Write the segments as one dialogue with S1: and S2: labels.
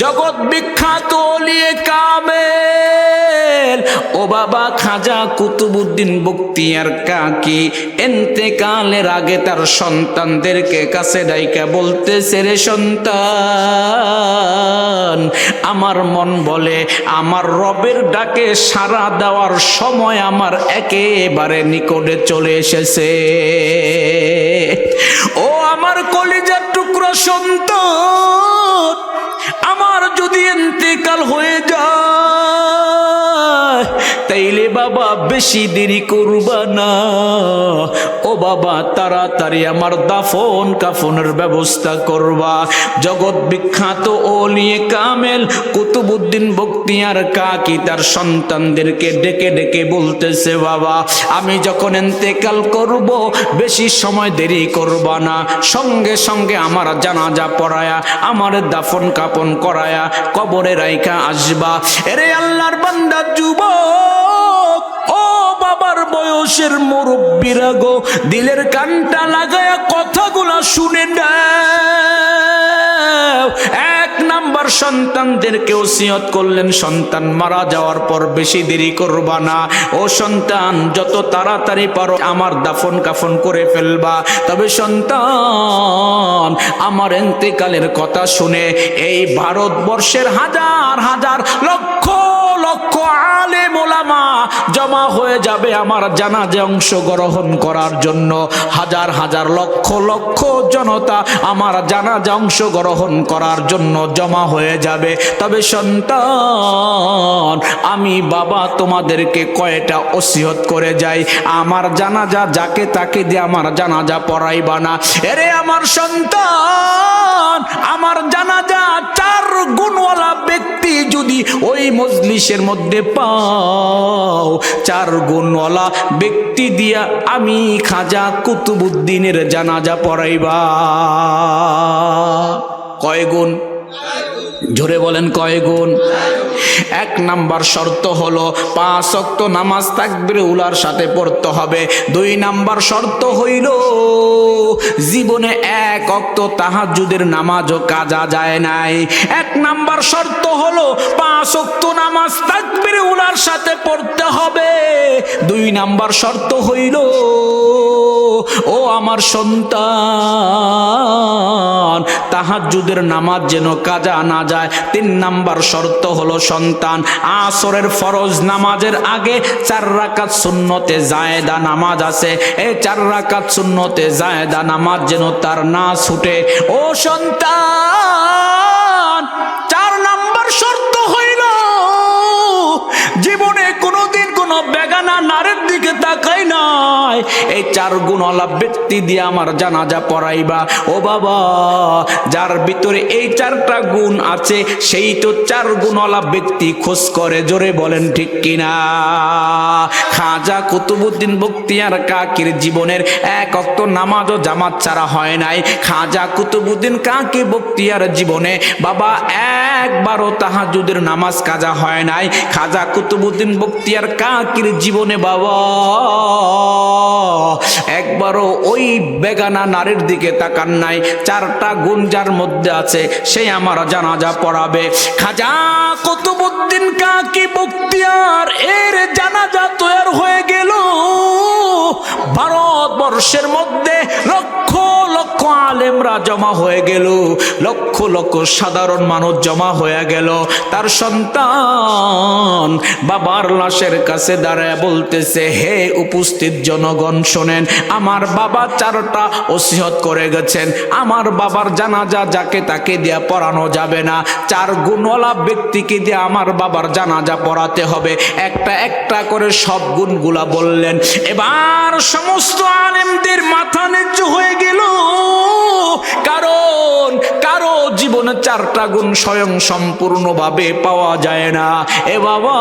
S1: জগৎ বিখ্যাত ওলিয়ে কামেল ও বাবা খাজা কুতুবউদ্দিন বখতিয়ার কাকি ইন্তেকালের আগে তার সন্তানদেরকে কাছে ডাইকা বলতেছে, রে সন্তান, আমার মন বলে আমার রবের ডাকে সাড়া দেওয়ার সময় আমার একেবারে নিকটে চলে এসেছে। ও আমার কলিজার টুকরা সন্তান, আমার যদি ইন্তেকাল হয়ে যায় তাইলে বাবা বেশি দেরি করবা না। ও বাবা তাড়াতাড়ি আমার দাফন কাফনের ব্যবস্থা করবা। জগৎ বিখ্যাত ওলিয়ে কামেল কুতুবউদ্দিন বখতিয়ার কাকি তার সন্তানদেরকে ডেকে ডেকে বলতেছে, বাবা আমি যখন ইন্তেকাল করব বেশি সময় দেরি করবা না, সঙ্গে সঙ্গে আমার জানাজা পড়ায়া আমার দাফন কাফন করায়া কবরে রাইখা আসবা। এরে আল্লাহর বান্দা যুবক, ও বাবার বয়সের মুরব্বিরা গো, দিলের কানটা লাগায়া কথাগুলা শুনে নাও। এক নাম্বার সন্তানদেরকে ওসিয়ত করলেন, সন্তান মারা যাওয়ার পর বেশি দেরি করবা না। ও সন্তান, যত তাড়াতাড়ি পারো আমার দাফন কাফন করে ফেলবা। তবে সন্তান, আমার ইন্তেকালের কথা শুনে এই ভারতবর্ষের হাজার হাজার লক্ষ লক্ষ আলেম ওলামা জমা হয়ে যাবে আমার জানাজা অংশগ্রহণ করার জন্য। হাজার হাজার লক্ষ লক্ষ জনতা আমার জানাজা অংশগ্রহণ করার জন্য জমা হয়ে যাবে। তবে সন্তান, আমি বাবা তোমাদেরকে কয়টা ওসিয়ত করে যাই, আমার জানাজা যাকে তাকে দিয়ে আমার জানাজা পড়াইবা না। এরে আমার সন্তান, আমার জানাজা 4 গুণওয়ালা ব্যক্তি যদি ওই মজলিসের মধ্যে পাও, 4 গুণওয়ালা ব্যক্তি দিয়া আমি খাজা কুতুবউদ্দিনের জানাজা পড়াইবা। কয় গুণ? জোরে বলেন কয় গুণ? 1 নাম্বার শর্ত হলো 5 ওয়াক্ত নামাজ তাকবীরে উলার সাথে পড়তে হবে। 2 নাম্বার শর্ত হইল জীবনে 1 ওয়াক্ত তাহাজ্জুদের নামাজও কাজা যায় নাই। 1 নাম্বার শর্ত হলো 5 ওয়াক্ত নামাজ তাকবীরে উলার সাথে পড়তে হবে। 2 নাম্বার শর্ত হইল, ও আমার সন্তান, তাহাজ্জুদের নামাজ যেন কাজা না যায়। 3 নাম্বার শর্ত হলো সন্তান, আসরের ফরজ নামাজের আগে 4 রাকাত সুন্নতে জায়েদা নামাজ আছে, এই 4 রাকাত সুন্নতে জায়েদা নামাজ যেন তার না ছুটে। ও সন্তান, 4 নাম্বার শর্ত হইল জীবনে কোনোদিন কোনো বেগানা নারীর দিকে তাকাই নাই। এই 4 গুণওয়ালা ব্যক্তি দিয়ে আমার জানাজা পড়াইবা। ও বাবা, যার ভিতরে এই 4টা গুণ আছে সেই তো 4 গুণওয়ালা ব্যক্তি খোঁজ করে। জোরে বলেন ঠিক কিনা? খাজা কুতুবউদ্দিন বখতিয়ার কাকির জীবনের 1 ওয়াক্ত নামাজও জামাত ছাড়া হয় নাই। খাজা কুতুবউদ্দিন কাকি বখতিয়ার জীবনে বাবা একবারও তাহাজ্জুদের নামাজ কাজা হয় নাই। খাজা কুতুবউদ্দিন বখতিয়ার কাকির জীবনে বাবা একবারও ওই বেগানা নারীর দিকে তাকান নাই। 4টা গুণ যার মধ্যে আছে সেই আমার জানাজা পড়াবে। খাজা কুতুবউদ্দিন কাকি বখতিয়ার এর জানাজা তৈরি হয়ে গেল। ভারতবর্ষের মধ্যে লক্ষ লক্ষ আলেমরা জমা হয়ে গেল, লক্ষ লক্ষ সাধারণ মানুষ জমা হয়ে গেল। তার সন্তান বাবার লাশের কাছে দাঁড়ায় বলতেছে, হে উপস্থিত জনগণ শোনেন, আমার বাবা 4টা ওসিয়ত করে গেছেন। আমার বাবার জানাজা যাকে তাকে দিয়ে পড়ানো যাবে না, 4 গুণওয়ালা ব্যক্তিকে দিয়ে আমার বাবার জানাজা পড়াতে হবে। একটা একটা করে সব গুণগুলা বললেন। এবার সমস্ত আলেমদের মাথা নিচু হয়ে গেল, কারণ কারো জীবনে 4টা গুণ স্বয়ং সম্পূর্ণভাবে পাওয়া যায় না। এ বাবা,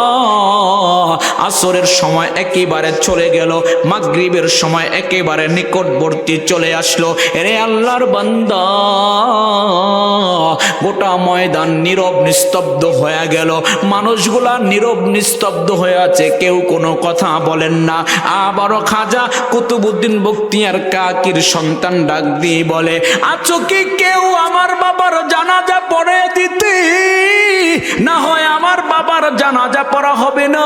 S1: আসরের সময় একেবারে চলে গেল, মাগরিবের সময় একেবারে নিকটবর্তী চলে আসলো। এরে আল্লাহর বান্দা, গোটা ময়দান নীরব নিস্তব্ধ হয়ে গেল। মানুষগুলা নীরব নিস্তব্ধ হয়ে আছে, কেউ কোনো কথা বলেন না। আবারও খাজা কুতুবউদ্দিন বখতিয়ার কাকির সন্তান ডাক দিয়ে বলে, আছো কি কেউ আমার বাবার জানাজা পড়ে দিতে? জানাজা পড়া হবে না,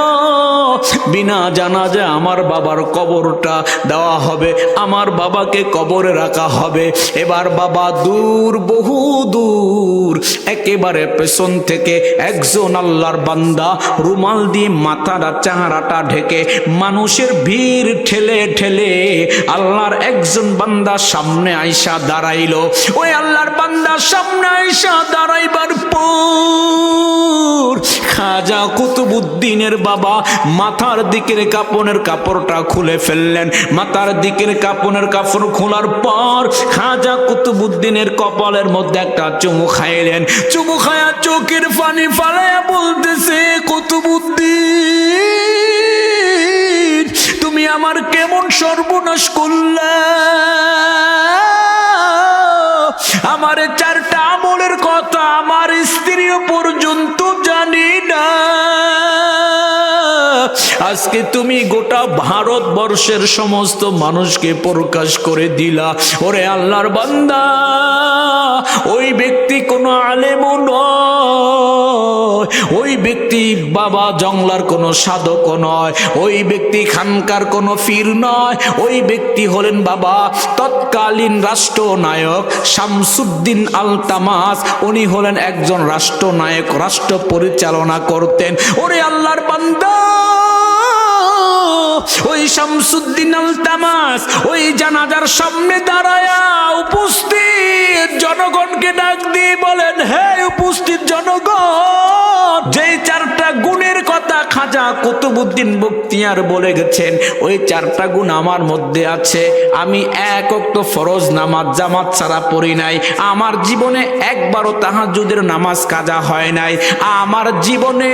S1: বিনা জানাজা আমার বাবার কবরটা দেওয়া হবে, আমার বাবাকে কবরে রাখা হবে। এবার বাবা দূর, বহু দূর, একেবারে পেছন থেকে একজন আল্লাহর বান্দা রুমাল দিয়ে মাথার চেহারাটা ঢেকে মানুষের ভিড় ঠেলে ঠেলে আল্লাহর একজন বান্দা সামনে আইসা দাঁড়াইলো। ওই আল্লাহর বান্দা সামনে আইসা দাঁড়াইবার পর খাজা কুতুবউদ্দিনের বাবা মাথার দিকের কাপড়ের কাপড়টা খুলে ফেললেন। মাথার দিকের কাপড়ের কাপড় খোলার পর খাজা কুতুবউদ্দিনের কপালের মধ্যে একটা চুমু খাইলেন। চুমু খায়া চোখের পানি ফালাইয়া বলতেছে, কুতুবউদ্দিন তুমি আমার কেমন সর্বনাশ করলা, আমার 4টা আমলের কথা আমার স্ত্রীও পর্যন্ত জানি না, আজকে তুমি গোটা ভারতবর্ষের সমস্ত মানুষকে প্রকাশ করে দিলা। ওরে আল্লাহর বান্দা, ওই ব্যক্তি কোনো আলেমও নয়, ওই ব্যক্তি বাবা জংলার কোনো সাধক নয়, ওই ব্যক্তি খানকার কোনো পীর নয়, ওই ব্যক্তি হলেন বাবা তৎকালীন রাষ্ট্রনায়ক শামসুদ্দিন আলতামাস। উনি হলেন একজন রাষ্ট্রনায়ক, রাষ্ট্র পরিচালনা করতেন। ওরে আল্লাহর বান্দা, ওই শামসুদ্দিন আলতামাস ওই জানাজার সামনে দাঁড়ায়া উপস্থিত জনগণকে ডাক দিয়ে বলেন, হে উপস্থিত জনগণ, যেই 4টা গুণের কথা খাজা কুতুবউদ্দিন বখতিয়ার বলে গেছেন, ওই 4টা গুণ আমার মধ্যে আছে। আমি এক ওয়াক্ত ফরজ নামাজ জামাত ছাড়া পড়ি নাই, আমার জীবনে একবারও তাহাজ্জুদের নামাজ কাজা হয় নাই, আমার জীবনে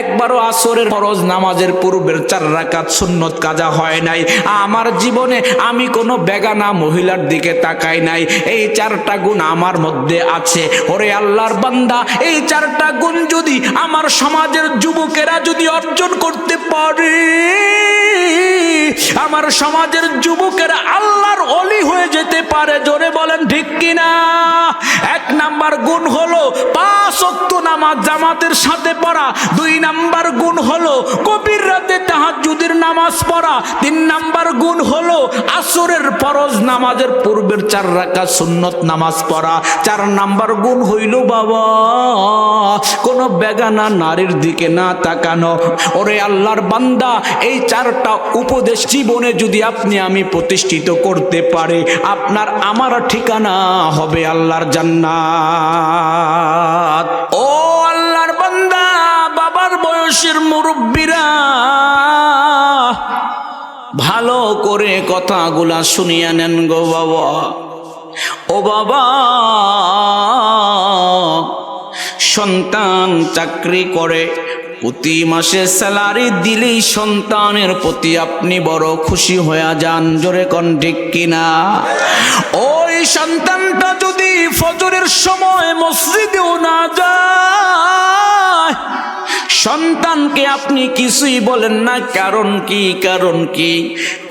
S1: একবারও আসরের ফরজ নামাজের পূর্বের 4 রাকাত সুন্নত কাজা হয় নাই, আমার জীবনে আমি কোনো বেগানা মহিলার দিকে তাকাই নাই। এই 4টা গুণ আমার মধ্যে আছে। ওরে আল্লাহর বান্দা, এই 4টা গুণ যদি আমার সমাজের যুবকেরা যদি অর্জন করতে পারে, আমার সমাজের যুবকেরা আল্লাহর ওলি হয়ে যেতে পারে। জোরে বলেন ঠিক কিনা? 1 নাম্বার গুণ হলো 5 ওয়াক্ত নামাজ জামাতের সাথে পড়া, 2 নাম্বার গুণ হলো গভীর রাতে তাহাজ্জুদের নামাজ পড়া, 3 নাম্বার গুণ হলো আসরের ফরজ নামাজের পূর্বের 4 রাকাত সুন্নত নামাজ পড়া, 4 নাম্বার গুণ হইল বাবা কোন বেগানা নারীর দিকে না তাকানো। ওরে আল্লাহর বান্দা, এই 4টা উপদেশ জীবনে যদি আপনি আমি প্রতিষ্ঠিত করতে পারি, আপনার আমার ঠিকানা হবে আল্লাহর জান্নাত। ও আল্লাহর বান্দা, বাবার বয়সের মুরব্বীরা ভালো করে কথাগুলা শুনিয়া নেন গো বাবা। ও বাবা, সন্তান চাকরি করে, প্রতি মাসে স্যালারি দিলেই সন্তানের প্রতি আপনি বড় খুশি হয়ে যান। জোরে কোন ঠিক কিনা? ওই সন্তানটা যদি ফজরের সময় মসজিদেও না যায়, সন্তানকে আপনি কিছুই বলেন না, কারণ কি? কারণ কি?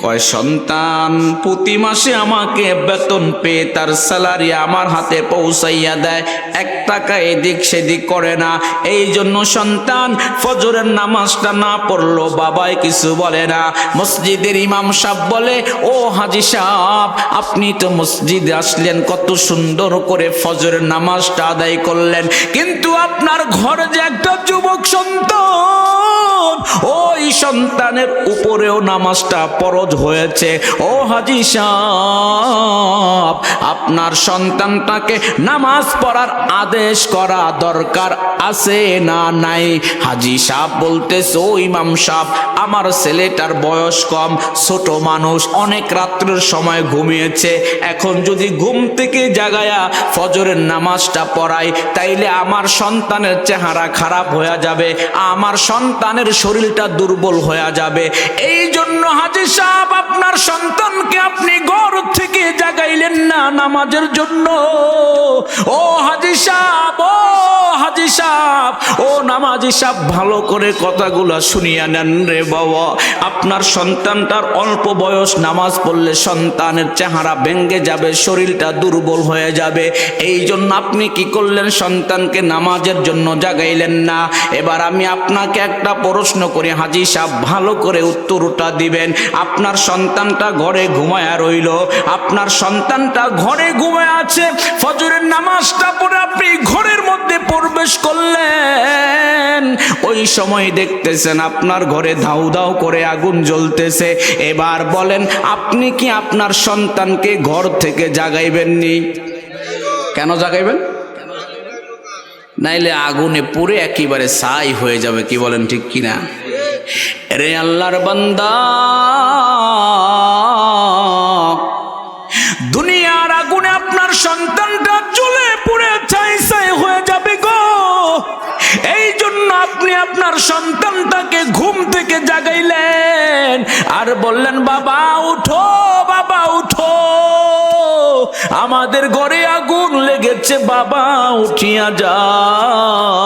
S1: কয় সন্তান প্রতি মাসে আমাকে বেতন পেয়ে তার স্যালারি আমার হাতে পৌঁছাইয়া দেয়, 1 টাকা এদিক সেদিক করে না। এই জন্য সন্তান ফজরের নামাজটা না পড়লো বাবাই কিছু বলে না। মসজিদের ইমাম সাহেব বলে, ও হাজি সাহেব, আপনি তো মসজিদে আসলেন, কত সুন্দর করে ফজরের নামাজটা আদায় করলেন, কিন্তু আপনার ঘরে যে একটা যুবক সন্তান, ওই সন্তানের উপরেও নামাজটা ফরজ হয়েছে। ও হাজি সাহেব, আপনার সন্তানটাকে নামাজ পড়ার আদেশ করা দরকার আছে না নাই? হাজি সাহেব বলতেছে, ও ইমাম সাহেব, আমার ছেলেটার বয়স কম, ছোট মানুষ, অনেক রাত্রের সময় ঘুমিয়েছে, এখন যদি ঘুম থেকে জাগায়া ফজরের নামাজটা পড়াই, তাইলে আমার সন্তানের চেহারা খারাপ হয়ে যাবে, আমার সন্তানের শরীরটা দুর্বল হয়ে যাবে। এই জন্য হাজি সাহেব আপনার সন্তানকে আপনি ঘর থেকে জাগাইলেন না নামাজের জন্য। ও হাজী সাহেব, ও হাজী সাহেব, ও নামাজি সাহেব, ভালো করে কথাগুলা শুনিয়া নেন রে বাবা। আপনার সন্তানটার অল্প বয়স, নামাজ পড়লে সন্তানের চেহারা ভেঙ্গে যাবে, শরীরটা দুর্বল হয়ে যাবে। এই জন্য আপনি কি করলেন? সন্তানকে নামাজের জন্য জাগাইলেন না। এবার আমি আপনাকে একটা প্রশ্ন করি হাজী সাহেব, ভালো করে উত্তরটা দিবেন। আপনার সন্তানটা ঘরে ঘুমায়া রইল, আপনার সন্তানটা ঘরে ঘুমায় আছে, ফজরের নামাজটা পড়ে আপনি ঘরের মধ্যে প্রবেশ করলেন, ওই সময় দেখতেছেন আপনার ঘরে ধাউ ধাউ করে আগুন জ্বলতেছে। এবার বলেন, আপনি কি আপনার সন্তানকে ঘর থেকে জাগাইবেননি? কেন জাগাইবেন? নাইলে আগুনে পুড়ে একেবারে ছাই হয়ে যাবে। কি বলেন, ঠিক কিনা? রে আল্লাহর বান্দা, দুনিয়ার আগুনে আপনার সন্তানটা জ্বলে পুড়ে ছাই ছাই হয়ে যাবে গো। এই জন্য আপনি আপনার সন্তানটাকে ঘুম থেকে জাগাইলেন আর বললেন, বাবা উঠো, বাবা উঠো, আমাদের ঘরে আগুন লেগেছে, বাবা উঠিয়া যাও।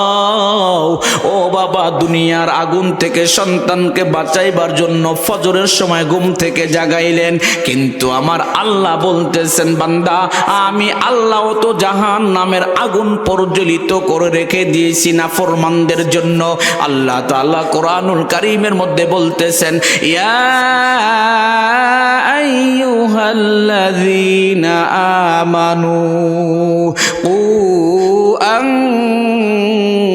S1: ও বাবা, দুনিয়ার আগুন থেকে সন্তানকে বাঁচাইবার জন্য ফজরের সময় ঘুম থেকে জাগাইলেন, কিন্তু আমার আল্লাহ বলতেছেন, বান্দা আমি আল্লাহ তো জাহান নামের আগুন প্রজ্বলিত করে রেখে দিয়েছি নাফরমানদের জন্য। আল্লাহ তাআলা কোরআনুল কারীমের মধ্যে বলতেছেন, ইয়া আইয়ুহাল্লাযীনা আমানু কু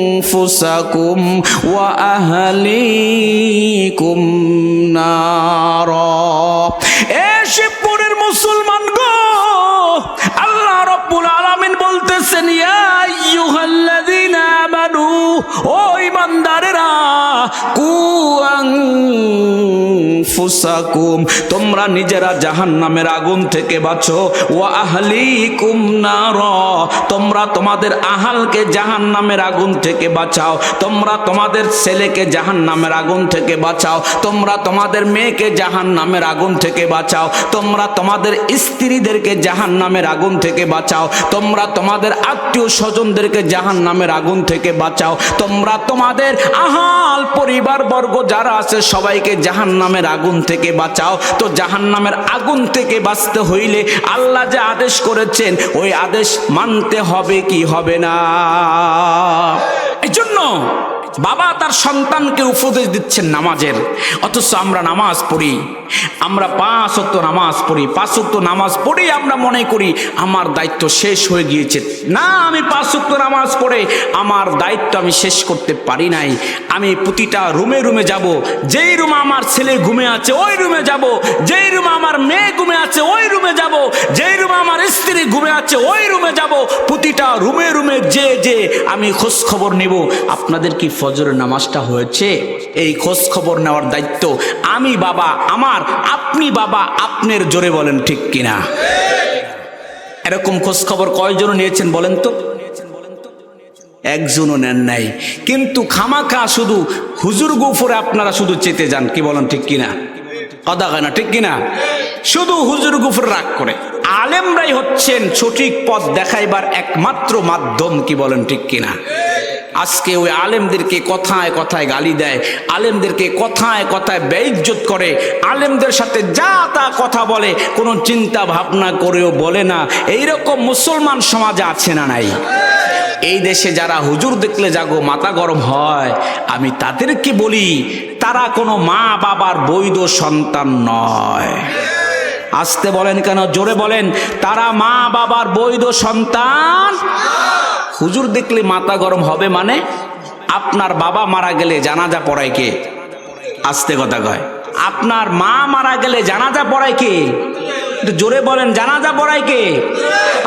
S1: আনফুসাকুম ওয়া আহলিকুম নারা। এ শিবপুরের মুসলমান গো, আল্লাহ রাব্বুল আলামিন বলতেছেন, ইয়া আইয়ুহাল্লাযীনা আমানু, ও ঈমানদারেরা, কু আনফুসাকুম, তোমরা নিজেরা জাহান্নামের আগুন থেকে বাঁচো, ওয়া আহলিকুম নারা, তোমরা তোমাদের আহালকে জাহান্নামের আগুন থেকে বাঁচাও, তোমরা তোমাদের ছেলেকে জাহান্নামের আগুন থেকে বাঁচাও, তোমরা তোমাদের মেয়েকে জাহান্নামের আগুন থেকে বাঁচাও, তোমরা তোমাদের স্ত্রীদেরকে জাহান্নামের আগুন থেকে বাঁচাও, তোমরা তোমাদের আত্মীয় স্বজনদেরকে জাহান্নামের আগুন থেকে বাঁচাও, তোমরা তোমাদের আহাল পরিবার বর্গ যারা আছে সবাইকে জাহান্নামের আগুন থেকে বাঁচাও। তো জাহান্নামের আগুন থেকে বাঁচতে হইলে আল্লাহ যে আদেশ করেছেন ওই আদেশ মানতে হবে কি হবে না? এই জন্য বাবা তার সন্তানকে উপদেশ দিচ্ছেন নামাজের, অথচ আমরা নামাজ পড়ি, আমরা 5 ওয়াক্ত নামাজ পড়ি, 5 ওয়াক্ত নামাজ পড়ি আমরা মনে করি আমার দায়িত্ব শেষ হয়ে গিয়েছে। না, আমি 5 ওয়াক্ত নামাজ পড়ে আমার দায়িত্ব আমি শেষ করতে পারি নাই। আমি প্রতিটা রুমে রুমে যাব, যেই রুমে আমার ছেলে ঘুমে আছে ওই রুমে যাব, যেই রুমে আমার মেয়ে ঘুমে আছে ওই রুমে যাব, যেই রুমে আমার স্ত্রী ঘুমে আছে ওই রুমে যাব, প্রতিটা রুমে রুমে যে যে আমি খোঁজ খবর নেব আপনাদের কি ফজরের নামাজটা হয়েছে। এই খোঁজ খবর নেওয়ার দায়িত্ব আমি বাবা আমার, আপনি বাবা আপনার, জোরে বলেন ঠিক কিনা? এরকম খোঁজ খবর কয়জন নিয়েছেন বলেন তো? একজনও নেন নাই। কিন্তু খামাখা শুধু হুজুর গুফরে আপনারা শুধু চেতে যান। কি বলেন ঠিক কিনা? কথা কয় না, ঠিক কিনা? শুধু হুজুর গুফর রাগ করে। আলেমরাই হচ্ছেন সঠিক পথ দেখাইবার একমাত্র মাধ্যম। কি বলেন ঠিক কিনা? আজকে ওই আলেমদেরকে কথায় কথায় গালি দেয়, আলেমদেরকে কথায় কথায় বেইজ্জত করে, আলেমদের সাথে যা তা কথা বলে, কোনো চিন্তা ভাবনা করেও বলে না। এইরকম মুসলমান সমাজে আছে না নাই? এই দেশে যারা হুজুর দেখলে জাগো মাথা গরম হয়, আমি তাদেরকে বলি তারা কোনো মা বাবার বৈধ সন্তান নয়। আসতে বলেন কেন? জোরে বলেন। তারা মা বাবার বৈধ সন্তান। হুজুর দেখলে মাথা গরম হবে মানে আপনার বাবা মারা গেলে জানাজা পড়ায় কে? আস্তে কথা কয়। আপনার মা মারা গেলে জানাজা পড়ায় কে? একটু জোরে বলেন। জানাজা পড়ায় কে?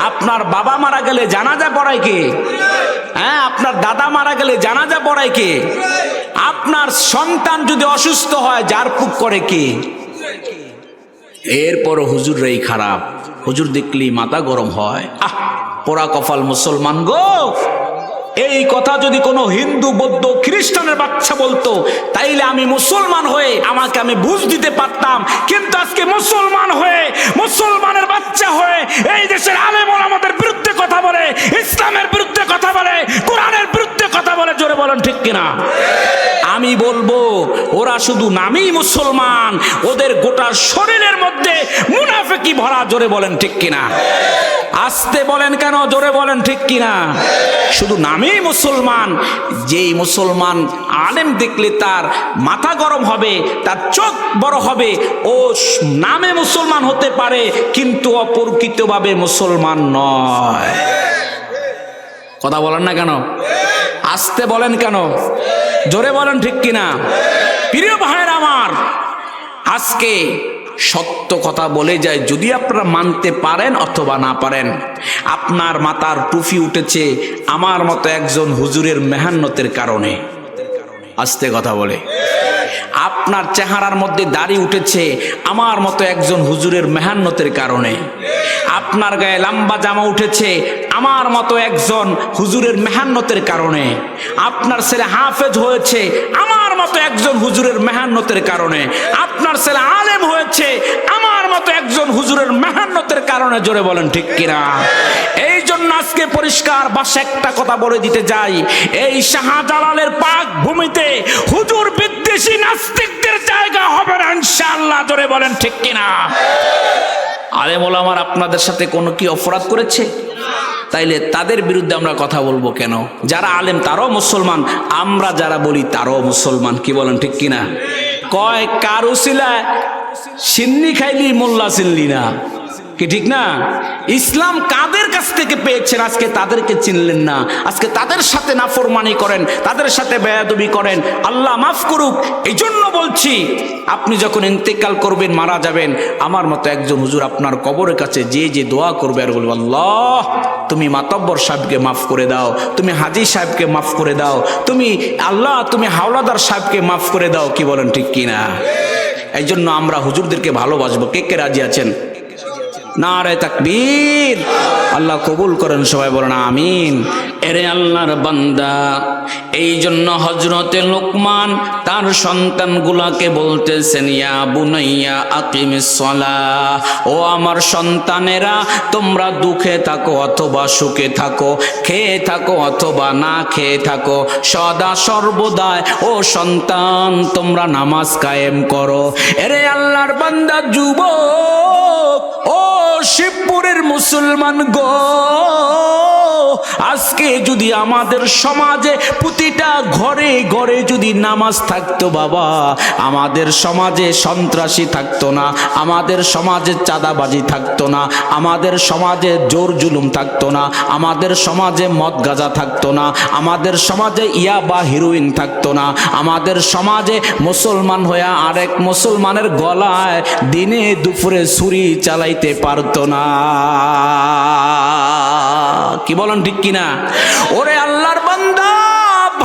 S1: আপনার বাবা মারা গেলে জানাজা পড়ায় কে? হ্যাঁ, আপনার দাদা মারা গেলে জানাজা পড়ায় কে? আপনার সন্তান যদি অসুস্থ হয় জারপুক করে কে? এরপর হুজুররাই খারাপ, হুজুর দেখলেই মাথা গরম হয়। আহ, পোড়া কপাল মুসলমান গো, এই কথা যদি কোনো হিন্দু বৌদ্ধ খ্রিস্টানের বাচ্চা বলতো তাইলে আমি মুসলমান হয়ে আমাকে আমি বুঝ দিতে পারতাম। কিন্তু আজকে মুসলমান হয়ে, মুসলমানের বাচ্চা হয়ে এই দেশের আলেম ওলামাদের বিরুদ্ধে কথা বলে, ইসলামের বিরুদ্ধে কথা বলে, কোরআনের বিরুদ্ধে কথা বলে। জোরে বলেন ঠিক কিনা? আমি বলবো ওরা শুধু নামেই মুসলমান, ওদের গোটা শরীরের মধ্যে মুনাফিকি ভরা। জোরে বলেন ঠিক কিনা? আস্তে বলেন কেন? জোরে বলেন ঠিক কিনা? শুধু নামেই মুসলমান। যেই মুসলমান আলেম দেখলে তার মাথা গরম হবে, তার চোখ বড় হবে, ও নামে মুসলমান হতে পারে কিন্তু অপ্রকৃতভাবে মুসলমান নয়। কথা বলেন না কেন? আস্তে বলেন কেন? জোরে বলেন ঠিক কিনা? প্রিয় ভাইয়ের আমার, আজকে সত্য কথা বলে যায়, যদি আপনারা মানতে পারেন অথবা না পারেন। আপনার মাথার টুপি উঠেছে আমার মতো একজন হুজুরের মেহান্নতের কারণে। আস্তে কথা বলে। আপনার চেহারার মধ্যে দাড়ি উঠেছে আমার মতো একজন হুজুরের মেহান্নতের কারণে। আপনার গায়ে লম্বা জামা উঠেছে আমার মতো একজন হুজুরের মেহান্নতের কারণে। আপনার ছেলে হাফেজ হয়েছে আমার মতো একজন হুজুরের মেহান্নতের কারণে। আপনার ছেলে আলেম হয়েছে আমার মতো একজন হুজুরের মেহান্নতের কারণে। জোরে বলেন ঠিক কিনা? এই জন্য আজকে পরিষ্কার ভাষায় একটা কথা বলে দিতে যাই, এই শাহজালালের পাক ভূমিতে হুজুর বিদ্বেষী নাস্তিকদের জায়গা হবে না ইনশাআল্লাহ। জোরে বলেন ঠিক কিনা? আলেম ওলামার আপনাদের সাথে কোনো কি অপরাধ করেছে? তাইলে তাদের বিরুদ্ধে আমরা কথা বলবো কেন? যারা আলেম তারাও মুসলমান, আমরা যারা বলি তারাও মুসলমান। কি বলেন ঠিক কিনা? কয় কার উসিলায় সিন্নি খাইলি মোল্লা চিনলি না, কি ঠিক না? ইসলাম কাদের কাছ থেকে পেয়েছেন আজকে তাদেরকে চিনলেন না, আজকে তাদের সাথে নাফরমানি করেন, তাদের সাথে বেয়াদবি করেন। আল্লাহ মাফ করুক। এই জন্য বলছি, আপনি যখন ইন্তেকাল করবেন, মারা যাবেন, আমার মতো একজন হুজুর আপনার কবরের কাছে যে দোয়া করবে আর বলবে, আল্লাহ তুমি মাতব্বর সাহেবকে মাফ করে দাও, তুমি হাজী সাহেবকে মাফ করে দাও, তুমি আল্লাহ তুমি হাওলাদার সাহেবকে মাফ করে দাও। কি বলেন ঠিক কিনা? এই জন্য আমরা হুজুরদেরকে ভালোবাসবো। কে কে রাজি আছেন? নারে তাকবীর। আল্লাহ কবুল করেন, সবাই বলেন আমিন। এরে আল্লাহর বান্দা, এই জন্য হযরতে লোকমান তার সন্তানগুলাকে বলতেছেন, ইয়া বুনাইয়া আকিমিস সালাহ, ও আমার সন্তানেরা, তোমরা দুঃখে থাকো অথবা সুখে থাকো, খেয়ে থাকো অথবা না খেয়ে থাকো, সদা সর্বদাই ও সন্তান তোমরা নামাজ কায়েম করো। এরে আল্লাহর বান্দা যুবক, ও শিবপুরের মুসলমান গো, আজকে যদি আমাদের সমাজে প্রতিটা ঘরে ঘরে যদি নামাজ থাকতো বাবা, আমাদের সমাজে সন্ত্রাসী থাকতো না, আমাদের সমাজে চাঁদাবাজি থাকতো না, আমাদের সমাজে জোর জুলুম থাকতো না, আমাদের সমাজে মদ গাঁজা থাকতো না, আমাদের সমাজে ইয়াবা হিরোইন থাকতো না, আমাদের সমাজে মুসলমান হয়ে আরেক মুসলমানের গলায় দিনে দুপুরে ছুরি চালাইতে পারতো না। কি বলেন ঠিক কিনা? ওরে আল্লাহর বান্দা,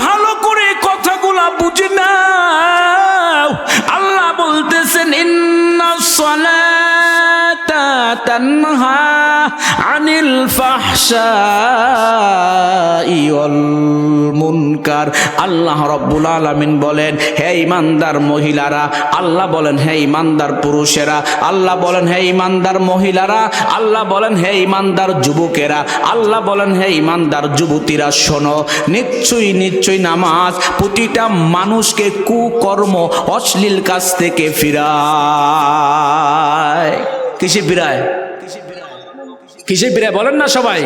S1: ভালো করে কথাগুলা বুঝে নাও। আল্লাহ বলতেছেন, ইন্নাস সালাতা তানহা আনিল ফাহশাই ওয়াল মুনকার। আল্লাহ রাব্বুল আলামিন বলেন, হে ঈমানদার মহিলারা, আল্লাহ বলেন হে ঈমানদার পুরুষেরা, আল্লাহ বলেন হে ঈমানদার মহিলারা, আল্লাহ বলেন হে ঈমানদার যুবকেরা, আল্লাহ বলেন হে ঈমানদার যুবতীরা, শোনো, নিশ্চয়ই নামাজ প্রতিটা মানুষকে কুকর্ম অশ্লীল কাজ থেকে ফিরায়। কিসে ফিরায়? কিসে ফিরায় বলেন না সবাই?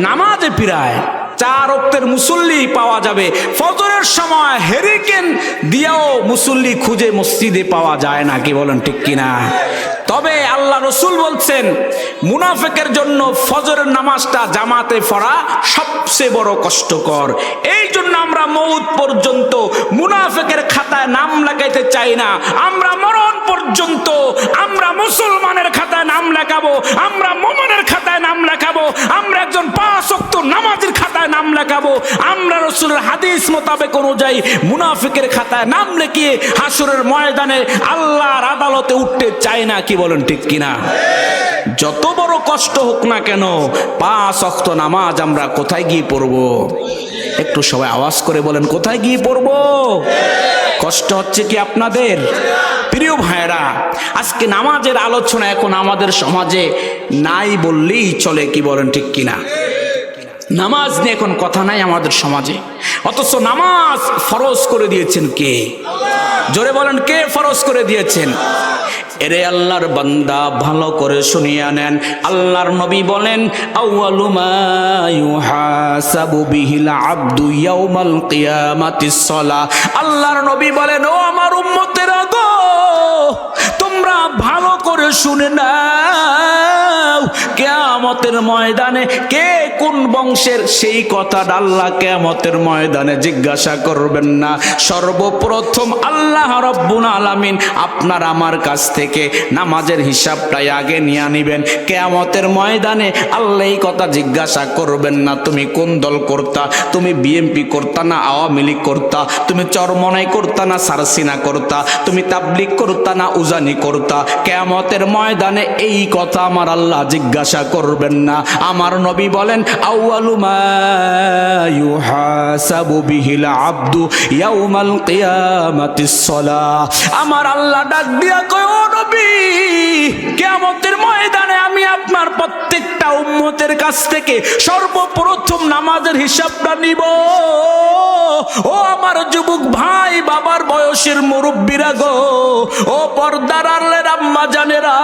S1: নামাজে ফিরায়। 4 ওয়াক্তের মুসল্লি পাওয়া যাবে, ফজরের সময় হেরিকেন দিয়েও মুসল্লি খুঁজে মসজিদে পাওয়া যায় না। কি বলেন ঠিক কিনা? তবে আল্লাহ রসুল বলছেন, মুনাফিকের জন্য ফজরের নামাজটা জামাতে পড়া সবচেয়ে বড় কষ্টকর। এই জন্য আমরা মউত পর্যন্ত মুনাফিকের খাতায় নাম লাগাইতে চাই না। আমরা মরণ পর্যন্ত আমরা মুসলমানের খাতায় নাম লেখাবো, আমরা মুমিনের খাতায় নাম লেখাবো, আমরা একজন 5 ওয়াক্ত নামাজের খাতায় নাম লেখাবো। আমরা রাসূলের হাদিস মোতাবেক অনুযায়ী মুনাফিকের খাতায় নাম লিখিয়ে হাসরের ময়দানে আল্লাহর আদালতে উঠতে চাই না। কি বলেন ঠিক কিনা? যত বড় কষ্ট হোক না কেন, 5 ওয়াক্ত নামাজ আমরা কোথায় গিয়ে পড়বো? একটু সবাই আওয়াজ করে বলেন, কোথায় গিয়ে পড়বো? কষ্ট হচ্ছে কি আপনাদের? প্রিয় ভাইরা, আজকে নামাজের আলোচনা এখন আমাদের সমাজে নাই বললেই চলে, কি বলেন ঠিক কিনা? নামাজ নিয়ে এখন কথা নাই আমাদের সমাজে, অথচ নামাজ ফরজ করে দিয়েছেন কে? জোরে বলেন, কে ফরজ করে দিয়েছেন? এরে আল্লাহর বান্দা, ভালো করে শুনিয়া নেন। আল্লাহর নবী বলেন, আউয়ালু মা ইউহাসাবু বিহিল আবদু ইয়াউমাল কিয়ামাতিস সালাহ। আল্লাহর নবী বলেন, ও আমার উম্মতেরা গো, তোমরা ভালো করে শুনে নাও, কিয়ামতের ময়দানে কে কোন বংশের সেই কথাটা আল্লাহ কিয়ামতের ময়দানে জিজ্ঞাসা করবেন না। সর্বপ্রথম আল্লাহ রাব্বুল আলামিন আপনার আমার কাছ থেকে নামাজের হিসাবটাই আগে নিয়ে নিবেন। কিয়ামতের ময়দানে আল্লাহ এই কথা জিজ্ঞাসা করবেন না, তুমি কোন দল করতা, তুমি বিএনপি করতা না আওয়ামী লীগ করতা, তুমি চরমনাই করতা না সারসিনা করতা, তুমি তাবলিগ করতা না উজানি করতা। কিয়ামতের ময়দানে এই কথা আমার আল্লাহ জিজ্ঞাসা করবেন না। আমার নবী বলেন, আউয়ালু মা ইউহাসাবু বিহিল আবদু ইয়াউমাল কিয়ামাতিস সালাহ। আমার আল্লাহ ডাক দিয়া কয়, ও নবী, কিয়ামতের ময়দানে আমি আপনার প্রত্যেকটা উম্মতের কাছ থেকে সর্বপ্রথম নামাজের হিসাবটা নিব। ও আমার যুবক ভাই, বাবার বয়সের মুরব্বীরা গো, ও পর্দার আড়ালের আম্মা জানেরা,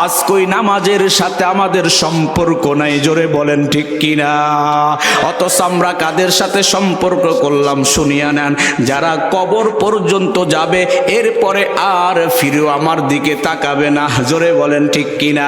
S1: আজকে নামাজের সাথে আমাদের সম্পর্ক নাই। জোরে বলেন ঠিক কিনা? অথচ আমরা কাদের সাথে সম্পর্ক করলাম শুনিয়া নেন। যারা কবর পর্যন্ত যাবে, এরপরে আর ফিরেও আমার দিকে তাকাবে না। জোরে বলেন ঠিক কিনা?